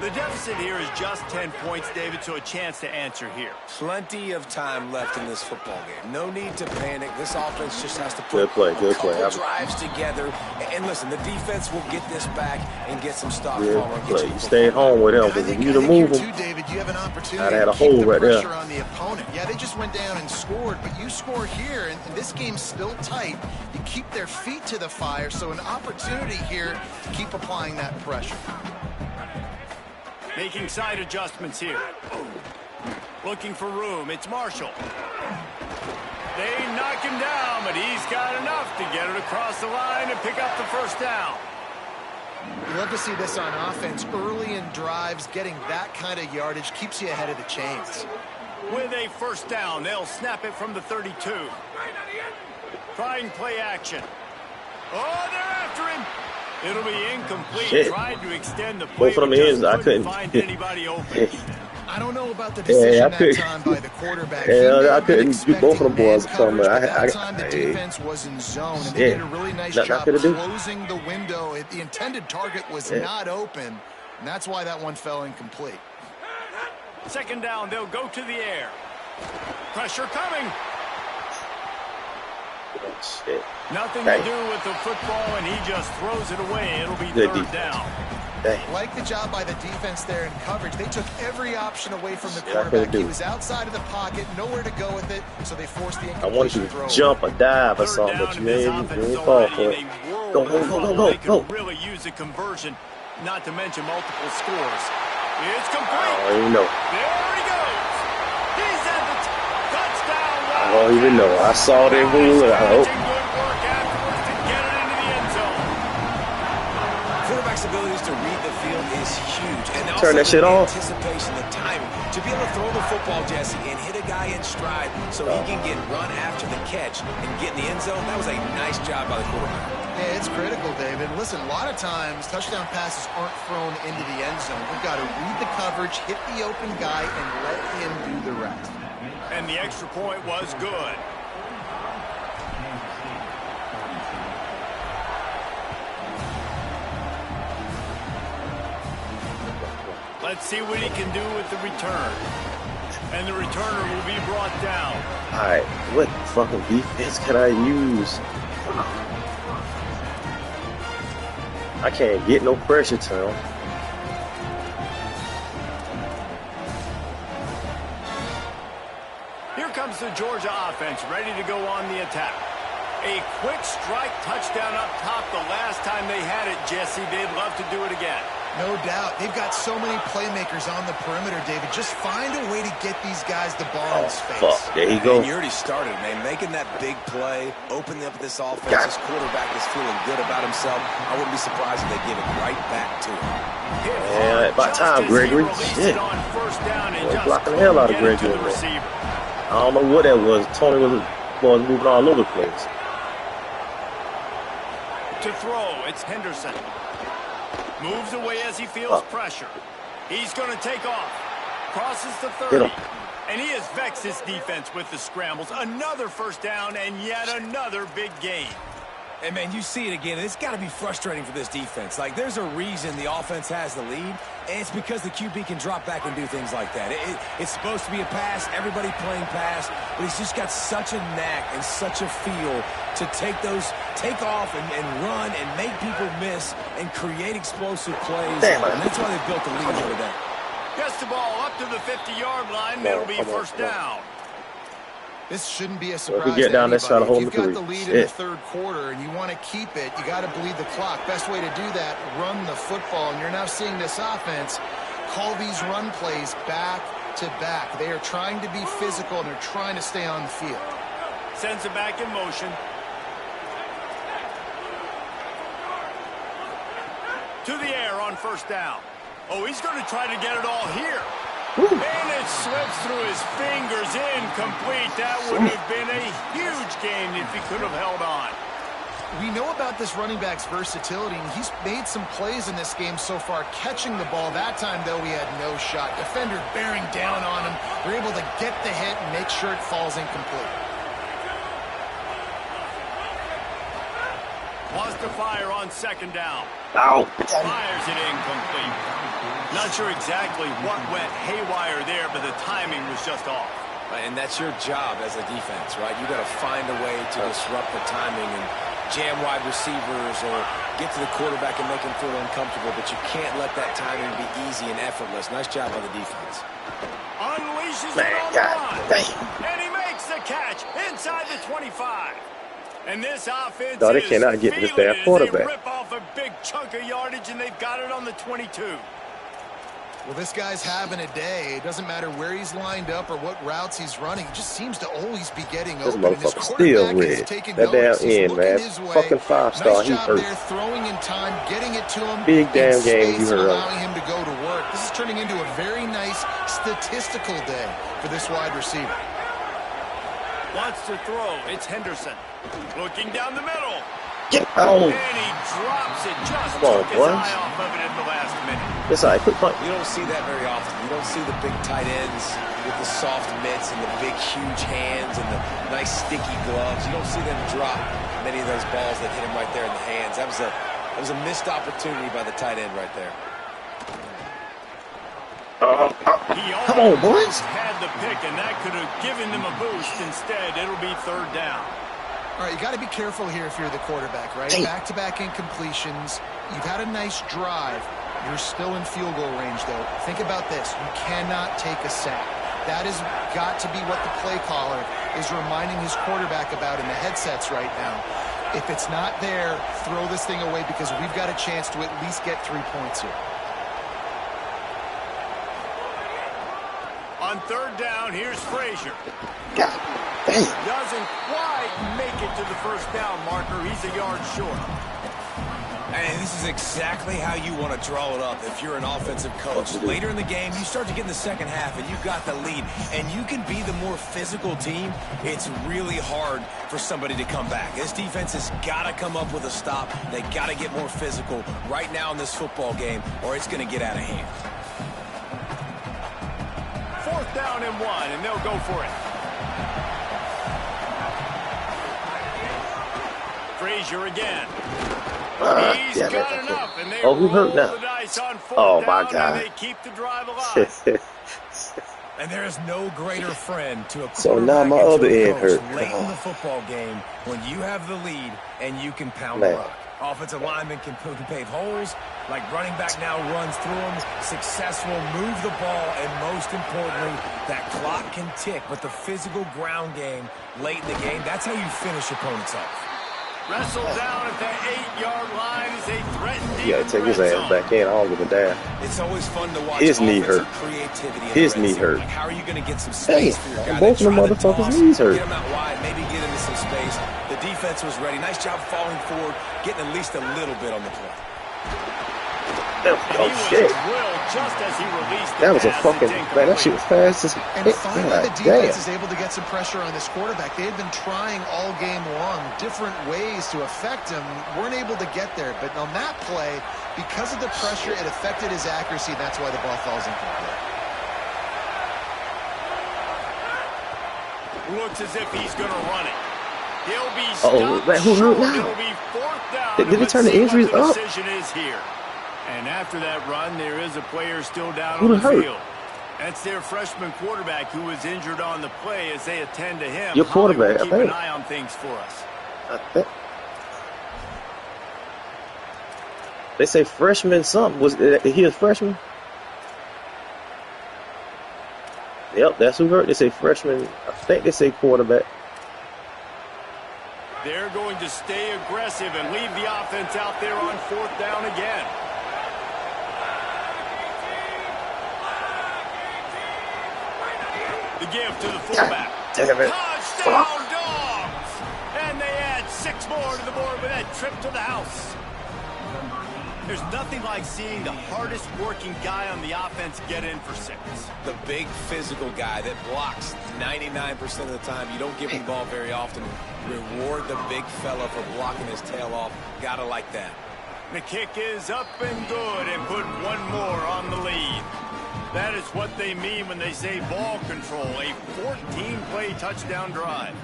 The deficit here is just 10 points, David, so a chance to answer here. Plenty of time left in this football game. No need to panic. This offense just has to put good a couple drives together. And listen, the defense will get this back and get some stop. You stay home with him, but if you to move him, David, you have an opportunity I'd had a to keep hole the right there. pressure on the opponent. Yeah, they just went down and scored, but you score here, and this game's still tight. You keep their feet to the fire, so an opportunity here to keep applying that pressure. Making side adjustments here. Looking for room. It's Marshall. They knock him down, but he's got enough to get it across the line and pick up the first down. You love to see this on offense. Early in drives, getting that kind of yardage keeps you ahead of the chains. With a first down, they'll snap it from the 32. Trying play action. Oh, they're after him. It'll be incomplete. Shit. Tried to extend the play, Both of them but just ends, I couldn't find anybody open. I don't know about the decision that time by the quarterback. I couldn't get both of them boys coming. That time the defense was in zone, and they did a really nice job closing the window. The intended target was not open, and that's why that one fell incomplete. Second down, they'll go to the air. Pressure coming. Shit. Nothing to do with the football, and he just throws it away. It'll be third down. Like the job by the defense there in coverage. They took every option away from the quarterback. He was outside of the pocket, nowhere to go with it, so they forced the I wanted you to jump or dive or something, but you ain't fall for it. Go. Really use a conversion, not to mention multiple scores. It's complete. I don't even know. There he goes. He's at the touchdown. I don't even know. I saw that rule, and I hope. Good work afterwards to get it into the end zone. Quarterback's abilities to read the field is huge. And Turn that shit off. Anticipation, the timing. To be able to throw the football, Jesse, and hit a guy in stride so he can get run after the catch and get in the end zone, that was a nice job by the quarterback. Yeah, it's critical, David. Listen, a lot of times touchdown passes aren't thrown into the end zone. We've got to read the coverage, hit the open guy, and let him do the rest. And the extra point was good. Let's see what he can do with the return. And the returner will be brought down. All right, what fucking defense can I use? I can't get no pressure to him. Here comes the Georgia offense, ready to go on the attack. A quick strike touchdown up top the last time they had it, Jesse. They'd love to do it again. No doubt. They've got so many playmakers on the perimeter, David. Just find a way to get these guys the ball in space. Fuck. There you go. And you already started, man. Making that big play, opening up this offense. This quarterback is feeling good about himself. I wouldn't be surprised if they give it right back to him. Yeah, about time, Gregory. Shit. Blocking the hell out of Gregory. I don't know what that was. Tony was moving all over the place. To throw, it's Henderson. Moves away as he feels pressure. He's going to take off. Crosses the 30. And he has vexed his defense with the scrambles. Another first down and yet another big gain. And, man, you see it again. It's got to be frustrating for this defense. Like, there's a reason the offense has the lead, and it's because the QB can drop back and do things like that. It's supposed to be a pass, everybody playing pass, but he's just got such a knack and such a feel to take off and run and make people miss and create explosive plays. And that's why they built the lead over there. Gets the ball up to the 50-yard line. It'll be first down. This shouldn't be a surprise. If we get down this side of home, you've got the lead in the third quarter and you want to keep it, you got to bleed the clock. Best way to do that, run the football. And you're now seeing this offense call these run plays back to back. They are trying to be physical and they're trying to stay on the field. Sends it back in motion. To the air on first down. Oh, he's going to try to get it all here. And it slips through his fingers, incomplete. That would have been a huge gain if he could have held on. We know about this running back's versatility, and he's made some plays in this game so far, catching the ball. That time, though, he had no shot. Defender bearing down on him. They're able to get the hit and make sure it falls incomplete. Wants to fire on second down. Ow. Fires it incomplete. Not sure exactly what went haywire there, but the timing was just off. And that's your job as a defense, right? You got to find a way to disrupt the timing and jam wide receivers or get to the quarterback and make him feel uncomfortable, but you can't let that timing be easy and effortless. Nice job by the defense. Unleashes it on the line. And he makes the catch inside the 25. And this offense they cannot get this damn quarterback. They rip off a big chunk of yardage, and they've got it on the 22. Well, this guy's having a day. It doesn't matter where he's lined up or what routes he's running. He just seems to always be getting open. This motherfucker still red. That damn end, man. Fucking 5-star. Nice He job hurt. there, throwing in time, getting it to him. Big damn game you heard. Allowing him to go to work. This is turning into a very nice statistical day for this wide receiver. Wants to throw. It's Henderson. Looking down the middle. Oh. And he drops it. Just Come on, took his boys. eye off of it at the last minute. It's all right. Quick punt. You don't see that very often. You don't see the big tight ends with the soft mitts and the big, huge hands and the nice, sticky gloves. You don't see them drop many of those balls that hit him right there in the hands. That was a missed opportunity by the tight end right there. Come on, boys. Had the pick, and that could have given them a boost. Instead, it'll be third down. All right, you got to be careful here if you're the quarterback, right? Back-to-back incompletions. You've had a nice drive. You're still in field goal range, though. Think about this. You cannot take a sack. That has got to be what the play caller is reminding his quarterback about in the headsets right now. If it's not there, throw this thing away because we've got a chance to at least get 3 points here. On third down, here's Frazier. God dang. Doesn't quite make it to the first down marker. He's a yard short. And this is exactly how you want to draw it up if you're an offensive coach. Later in the game, you start to get in the second half, and you've got the lead, and you can be the more physical team. It's really hard for somebody to come back. This defense has got to come up with a stop. They got to get more physical right now in this football game, or it's going to get out of hand. Fourth down and 1, and they'll go for it. Frazier again. He's got enough, and they we hurt now. roll the dice on fourth Oh, my down, God. and they keep the drive alive. And there is no greater friend to a So now quarterback my and to other a end coach hurt. late in the football game when you have the lead and you can pound Man. the rock. Offensive linemen can pave holes, like running back now runs through them, successful, move the ball, and most importantly, that clock can tick. But the physical ground game late in the game, that's how you finish opponents off. Wrestled down at the 8-yard line as they threaten deep. You gotta take his ass back in. I don't give a damn. It's always fun to watch His knee hurt. creativity. His knee hurt. Like, how are you going to get some space for your guy? Both of them Try to motherfuckers' toss, knees hurt. Get him out wide, maybe get into some space. The defense was ready. Nice job falling forward, getting at least a little bit on the play. Oh, shit. Just as he released the That was a pass, fucking, man, that shit was fast as And heck. finally, God the defense damn. is able to get some pressure on this quarterback. They had been trying all game long, different ways to affect him, weren't able to get there. But on that play, because of the pressure, it affected his accuracy, and that's why the ball falls incomplete. Looks as if he's going to run it. He'll be stopped man, who hurt short. now? It'll be fourth down. Did he turn the Let's see injuries what up? the decision is here. And after that run, there is a player still down Who on the hurt? field. That's their freshman quarterback who was injured on the play as they attend to him. Your quarterback, Keep I an think. eye on things for us. I think. They say freshman something. Was he a freshman? Yep, that's who hurt. They say freshman. I think they say quarterback. They're going to stay aggressive and leave the offense out there on fourth down again. The give to the fullback. Damn it. Touchdown, Dogs! And they add 6 more to the board with that trip to the house. There's nothing like seeing the hardest working guy on the offense get in for 6. The big physical guy that blocks 99% of the time. You don't give him the ball very often. Reward the big fella for blocking his tail off. Gotta like that. The kick is up and good and put 1 more on the lead. That is what they mean when they say ball control, a 14-play touchdown drive.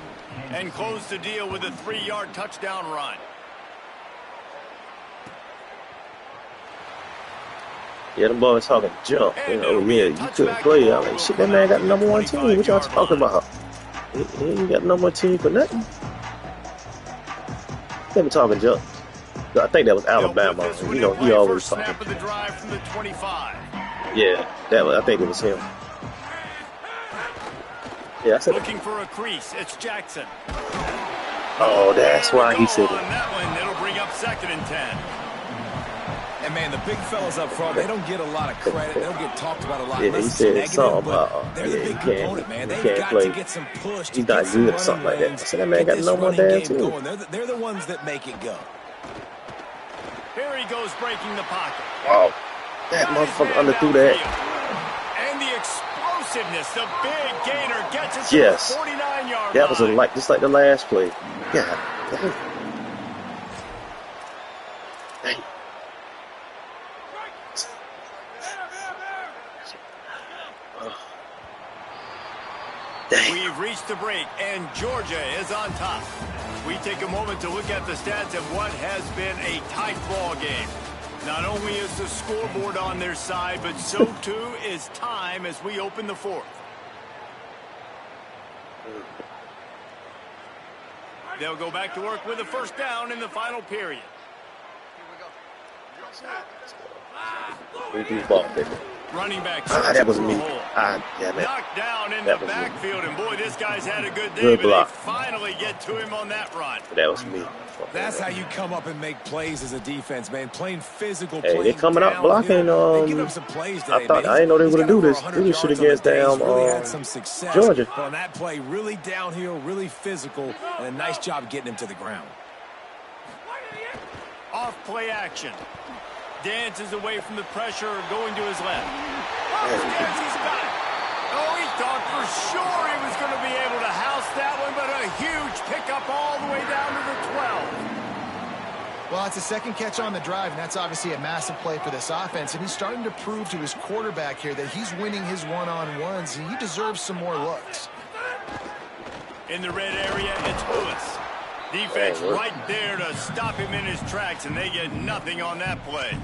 And close the deal with a 3-yard touchdown run. Yeah, the boys talking jump. You know, yeah, you couldn't play. I'm like, shit, that man got the number 1 team. What y'all talking about? He ain't got number 1 team for nothing. They been talking jump. I think that was Alabama. You know, he always talking. Snap of the drive from the 25. Yeah, that was, I think it was him. Yeah, I said. Looking for a crease. It's Jackson. Oh, that's why he said On it. that one, it'll bring up 2nd and 10. And man, the big fellas up front, they don't get a lot of credit. They don't get talked about a lot. Yeah, unless he it's said negative, something but about, they're the yeah, big he can't- component, man. he They've can't got play. to get some push. He's not good or something like that. I said, that man got no more damn team. going. They're the ones that make it go. Here he goes breaking the pocket. Oh, that motherfucker underthrew that. And the explosiveness, the big gainer gets it to Yes. the 49-yard That was line. just like the last play. Yeah. We've reached the break, and Georgia is on top. We take a moment to look at the stats of what has been a tight ball game. Not only is the scoreboard on their side, but so too is time as we open the fourth. They'll go back to work with a first down in the final period. Running back that was me. Damn it. Knocked down in the backfield, and boy, this guy's had a good day, but they finally get to him on that run. That was me. That's how you come up and make plays as a defense, man. Playing physical, hey, they coming out blocking. I didn't know they were gonna do this. Do this shit against Georgia. On that play, really downhill, really physical, and a nice job getting him to the ground. Off play action. Dances away from the pressure, going to his left. He's got it. Oh, he thought for sure he was going to be able to house that one, but a huge pickup all the way down to the 12. Well, it's a second catch on the drive, and that's obviously a massive play for this offense. And he's starting to prove to his quarterback here that he's winning his one-on-ones, and he deserves some more looks. In the red area, it's Lewis. Defense right there to stop him in his tracks, and they get nothing on that play.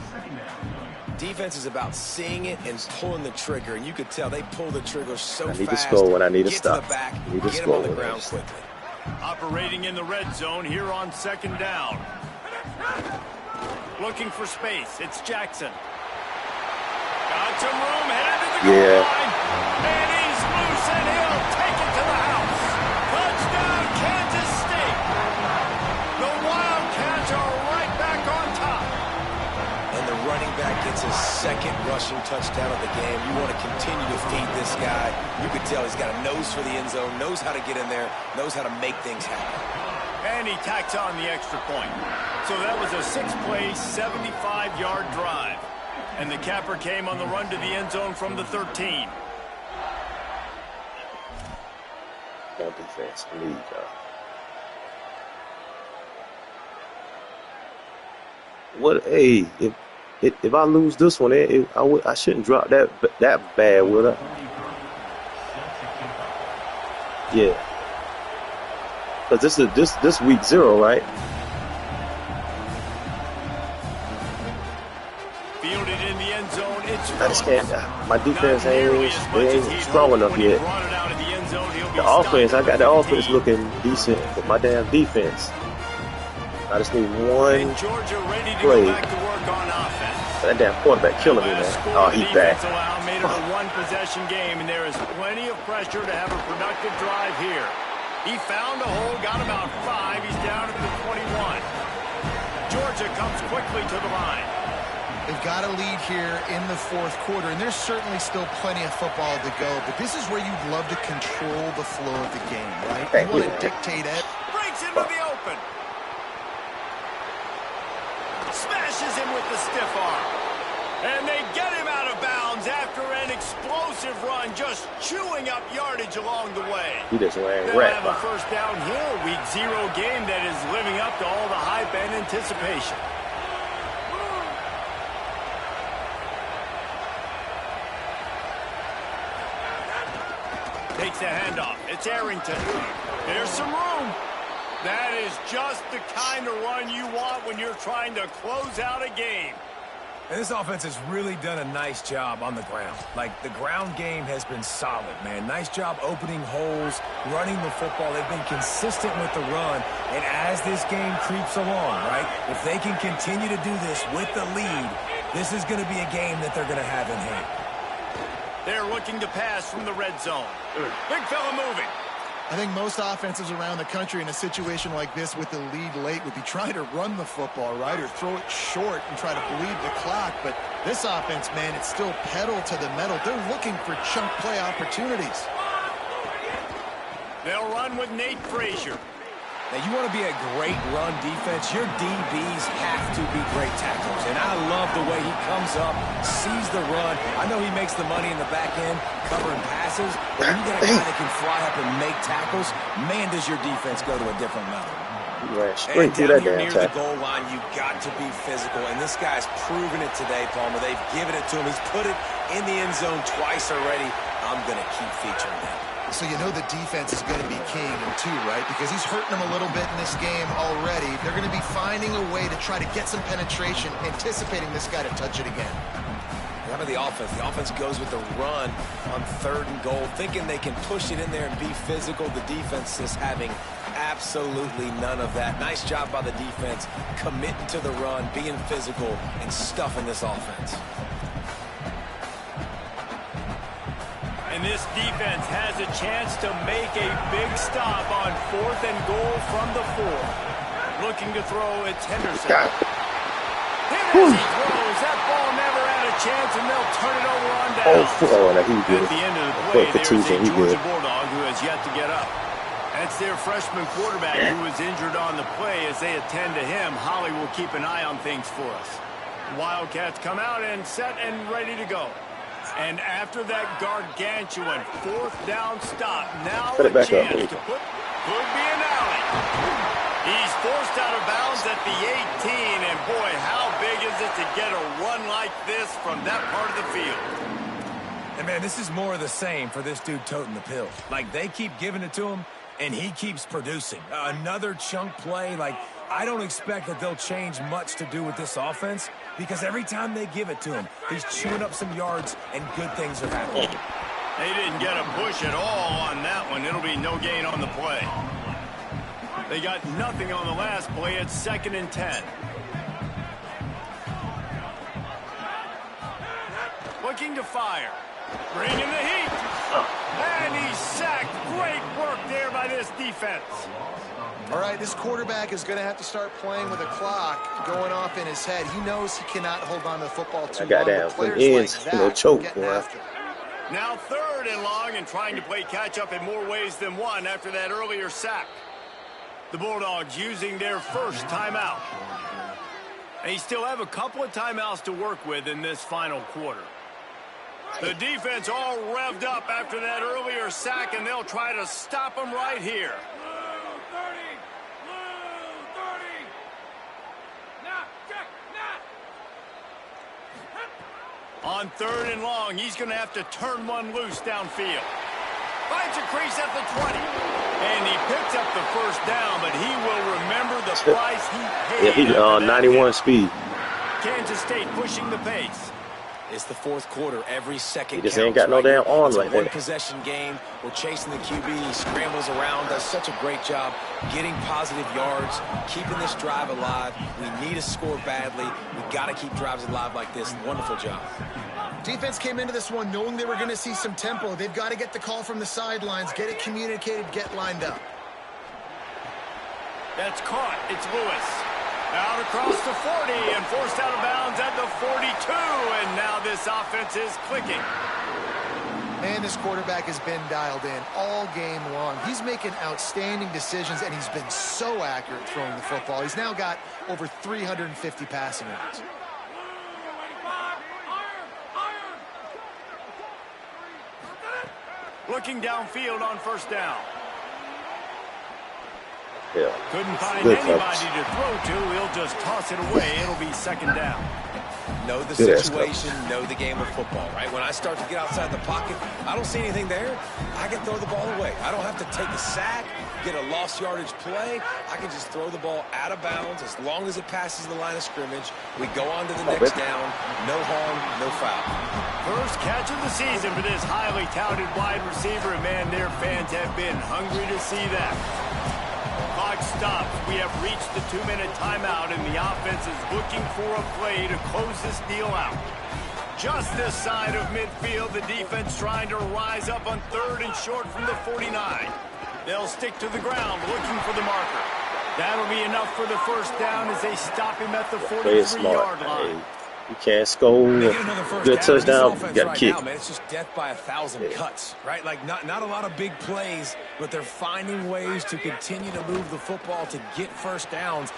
Defense is about seeing it and pulling the trigger, and you could tell they pull the trigger so fast. I need to score when I need to stop. To the back, get him on the ground quickly. Operating in the red zone here on second down. Looking for space. It's Jackson. Got some room, headed to the goal line. And he's loose, and he'll take it to the house. Touchdown, Kansas State. The Wildcats are right back on top. And the running back gets his second rushing touchdown of the game. You want to continue to feed this guy. You could tell he's got a nose for the end zone, knows how to get in there, knows how to make things happen. And he tacks on the extra point. So that was a 6-play, 75-yard drive. And the capper came on the run to the end zone from the 13. No defense, lead, What? Hey, if I lose this one, I shouldn't drop that bad, would I? Yeah. Because this week 0, right? Fielded in the end zone. It's I just can't. My defense ain't strong enough yet. The offense, I got the offense looking decent, but my damn defense. I just need one play. That damn quarterback killing me, man. Oh, he's back. Made it a one-possession game, and there is plenty of pressure to have a productive drive here. He found a hole, got about 5. He's down at the 21. Georgia comes quickly to the line. They've got a lead here in the fourth quarter, and there's certainly still plenty of football to go, but this is where you'd love to control the flow of the game, right? You want to dictate it. Breaks into the open. Smashes him with the stiff arm. And they get him out of bounds after an explosive run, just chewing up yardage along the way. He just ran They'll have a first down here, week 0 game that is living up to all the hype and anticipation. Takes the handoff. It's Arrington. There's some room. That is just the kind of run you want when you're trying to close out a game. And this offense has really done a nice job on the ground. Like, the ground game has been solid, man. Nice job opening holes, running the football. They've been consistent with the run. And as this game creeps along, right, if they can continue to do this with the lead, this is going to be a game that they're going to have in hand. They're looking to pass from the red zone. Big fella moving. I think most offenses around the country in a situation like this with the lead late would be trying to run the football, right, or throw it short and try to bleed the clock. But this offense, man, it's still pedal to the metal. They're looking for chunk play opportunities. They'll run with Nate Frazier. Now, you want to be a great run defense, your DBs have to be great tacklers. And I love the way he comes up, sees the run. I know he makes the money in the back end, covering passes. But when you got a guy that can fly up and make tackles, man, does your defense go to a different level. Right, straight through that damn near the goal line, you've got to be physical. And this guy's proven it today, Palmer. They've given it to him. He's put it in the end zone twice already. I'm going to keep featuring him. So you know the defense is going to be king too, right? Because he's hurting them a little bit in this game already. They're going to be finding a way to try to get some penetration, anticipating this guy to touch it again. How about the offense? The offense goes with the run on 3rd and goal, thinking they can push it in there and be physical. The defense is having absolutely none of that. Nice job by the defense, committing to the run, being physical, and stuffing this offense. And this defense has a chance to make a big stop on 4th and goal from the 4. Looking to throw, it's Henderson. Hit as he throws. That ball never had a chance, and they'll turn it over on down. At the end of the play, there's a Georgia Bulldog who has yet to get up. That's their freshman quarterback who was injured on the play. As they attend to him, Holly will keep an eye on things for us. Wildcats come out and set and ready to go. And after that gargantuan 4th down stop, now a chance to put, could be an alley. He's forced out of bounds at the 18, and boy, how big is it to get a run like this from that part of the field? And man, this is more of the same for this dude toting the pill. Like, they keep giving it to him, and he keeps producing. Another chunk play. Like, I don't expect that they'll change much to do with this offense, because every time they give it to him, he's chewing up some yards, and good things are happening. They didn't get a push at all on that one. It'll be no gain on the play. They got nothing on the last play. It's 2nd and 10. Looking to fire. Bringing the heat. And he's sacked. Great work there by this defense. All right, this quarterback is going to have to start playing with a clock going off in his head. He knows he cannot hold on to the football too long. Players like that choke, getting after. Now 3rd and long, and trying to play catch-up in more ways than one after that earlier sack. The Bulldogs using their first timeout. They still have a couple of timeouts to work with in this final quarter. The defense all revved up after that earlier sack, and they'll try to stop them right here. On 3rd and long, he's going to have to turn one loose downfield. Finds a crease at the 20. And he picks up the first down, but he will remember the price he paid. Yeah, he's 91 speed. Kansas State pushing the pace. It's the 4th quarter. Every second He just counts, ain't got no damn arm like that. One-possession game. We're chasing the QB. He scrambles around, does such a great job getting positive yards, keeping this drive alive. We need to score badly. We got to keep drives alive like this. Wonderful job. Defense came into this one knowing they were going to see some tempo. They've got to get the call from the sidelines, get it communicated, get lined up. That's caught. It's Lewis. Out across the 40 and forced out of bounds at the 42. And now this offense is clicking. Man, this quarterback has been dialed in all game long. He's making outstanding decisions, and he's been so accurate throwing the football. He's now got over 350 passing yards. Looking downfield on 1st down. Yeah. Couldn't find anybody to throw to. He'll just toss it away. It'll be 2nd down. Know the situation, know the game of football, right? When I start to get outside the pocket, I don't see anything there. I can throw the ball away. I don't have to take a sack, get a lost yardage play. I can just throw the ball out of bounds as long as it passes the line of scrimmage. We go on to the next down. No harm, no foul. First catch of the season for this highly touted wide receiver, and man, their fans have been hungry to see that. Clock stops. We have reached the 2-minute timeout, and the offense is looking for a play to close this deal out. Just this side of midfield, the defense trying to rise up on 3rd and short from the 49. They'll stick to the ground looking for the marker. That'll be enough for the first down as they stop him at the 43-yard line. You can't score. Good touchdown. You got to kick. Man, it's just death by 1,000 cuts, right? Like not a lot of big plays, but they're finding ways to continue to move the football to get first downs.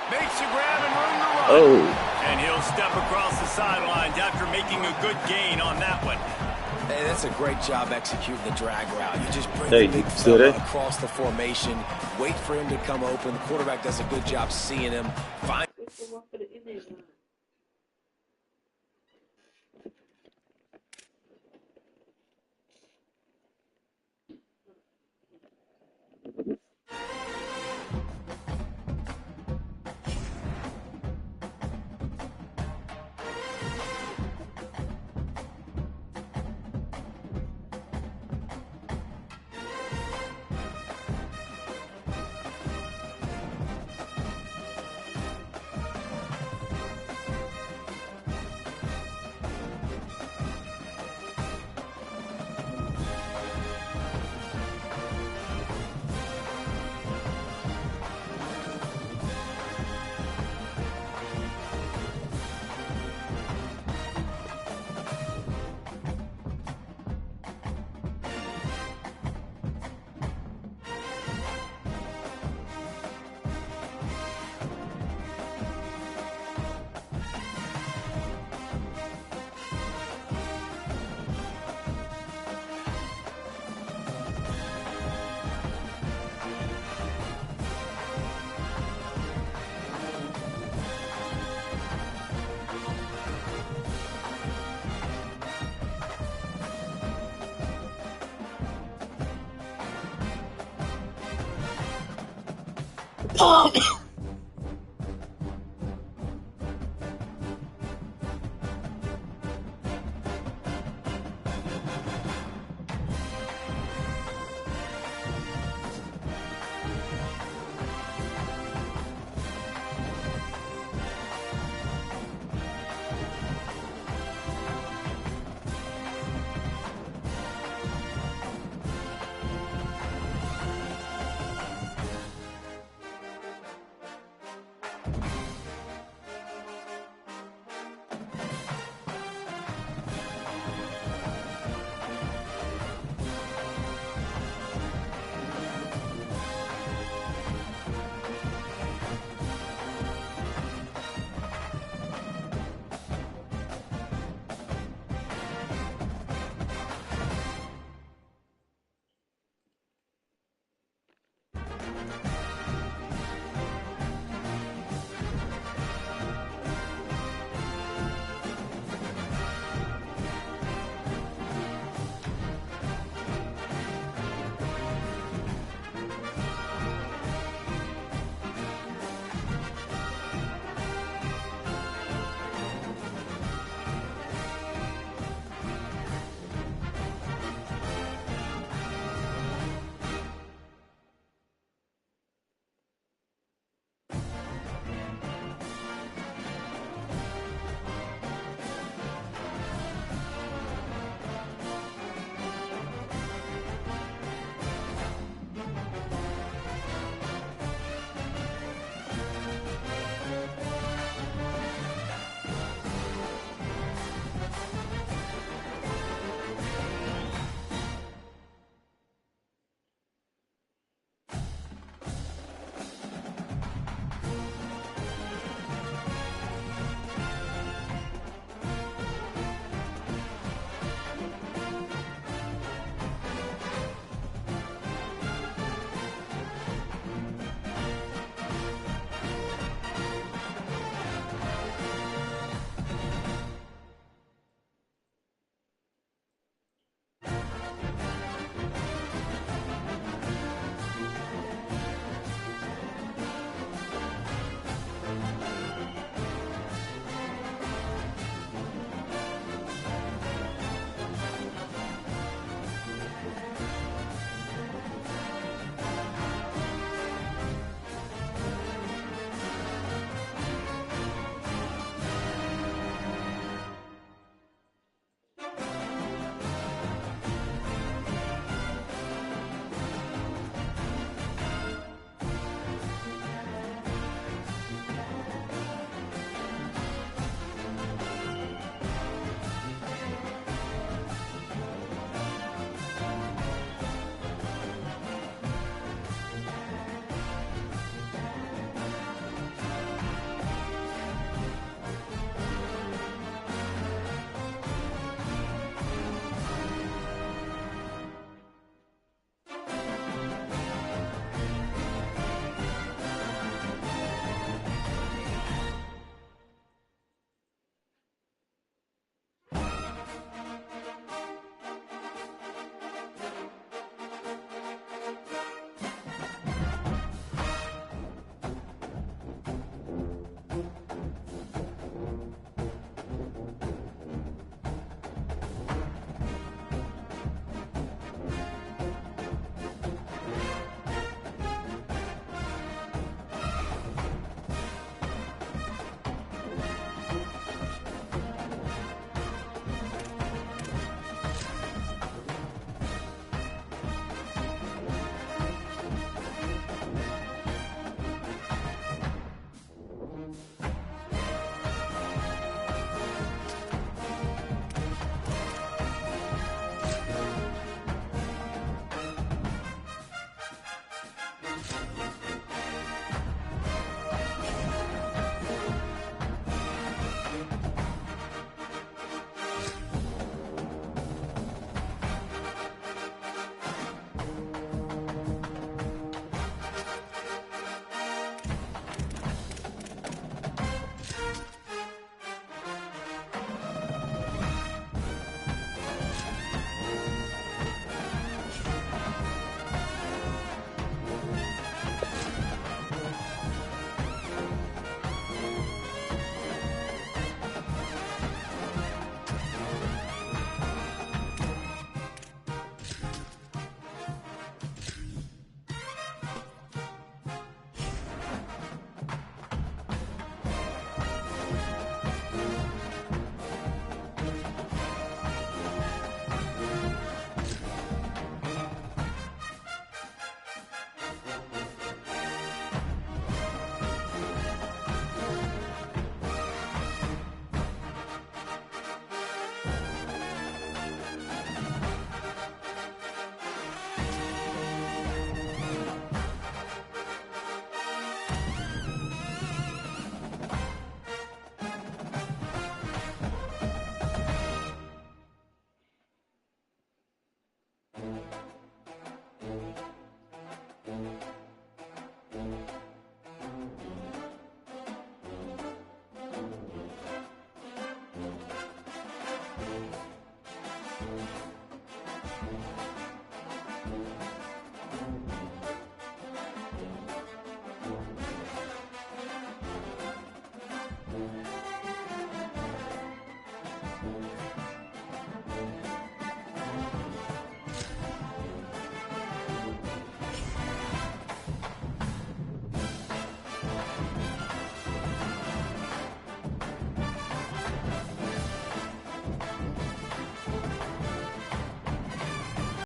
Makes a grab and room to run. Oh. And he'll step across the sidelines after making a good gain on that one. Hey, that's a great job executing the drag route. You just bring the big fella across the formation, wait for him to come open. The quarterback does a good job seeing him. Find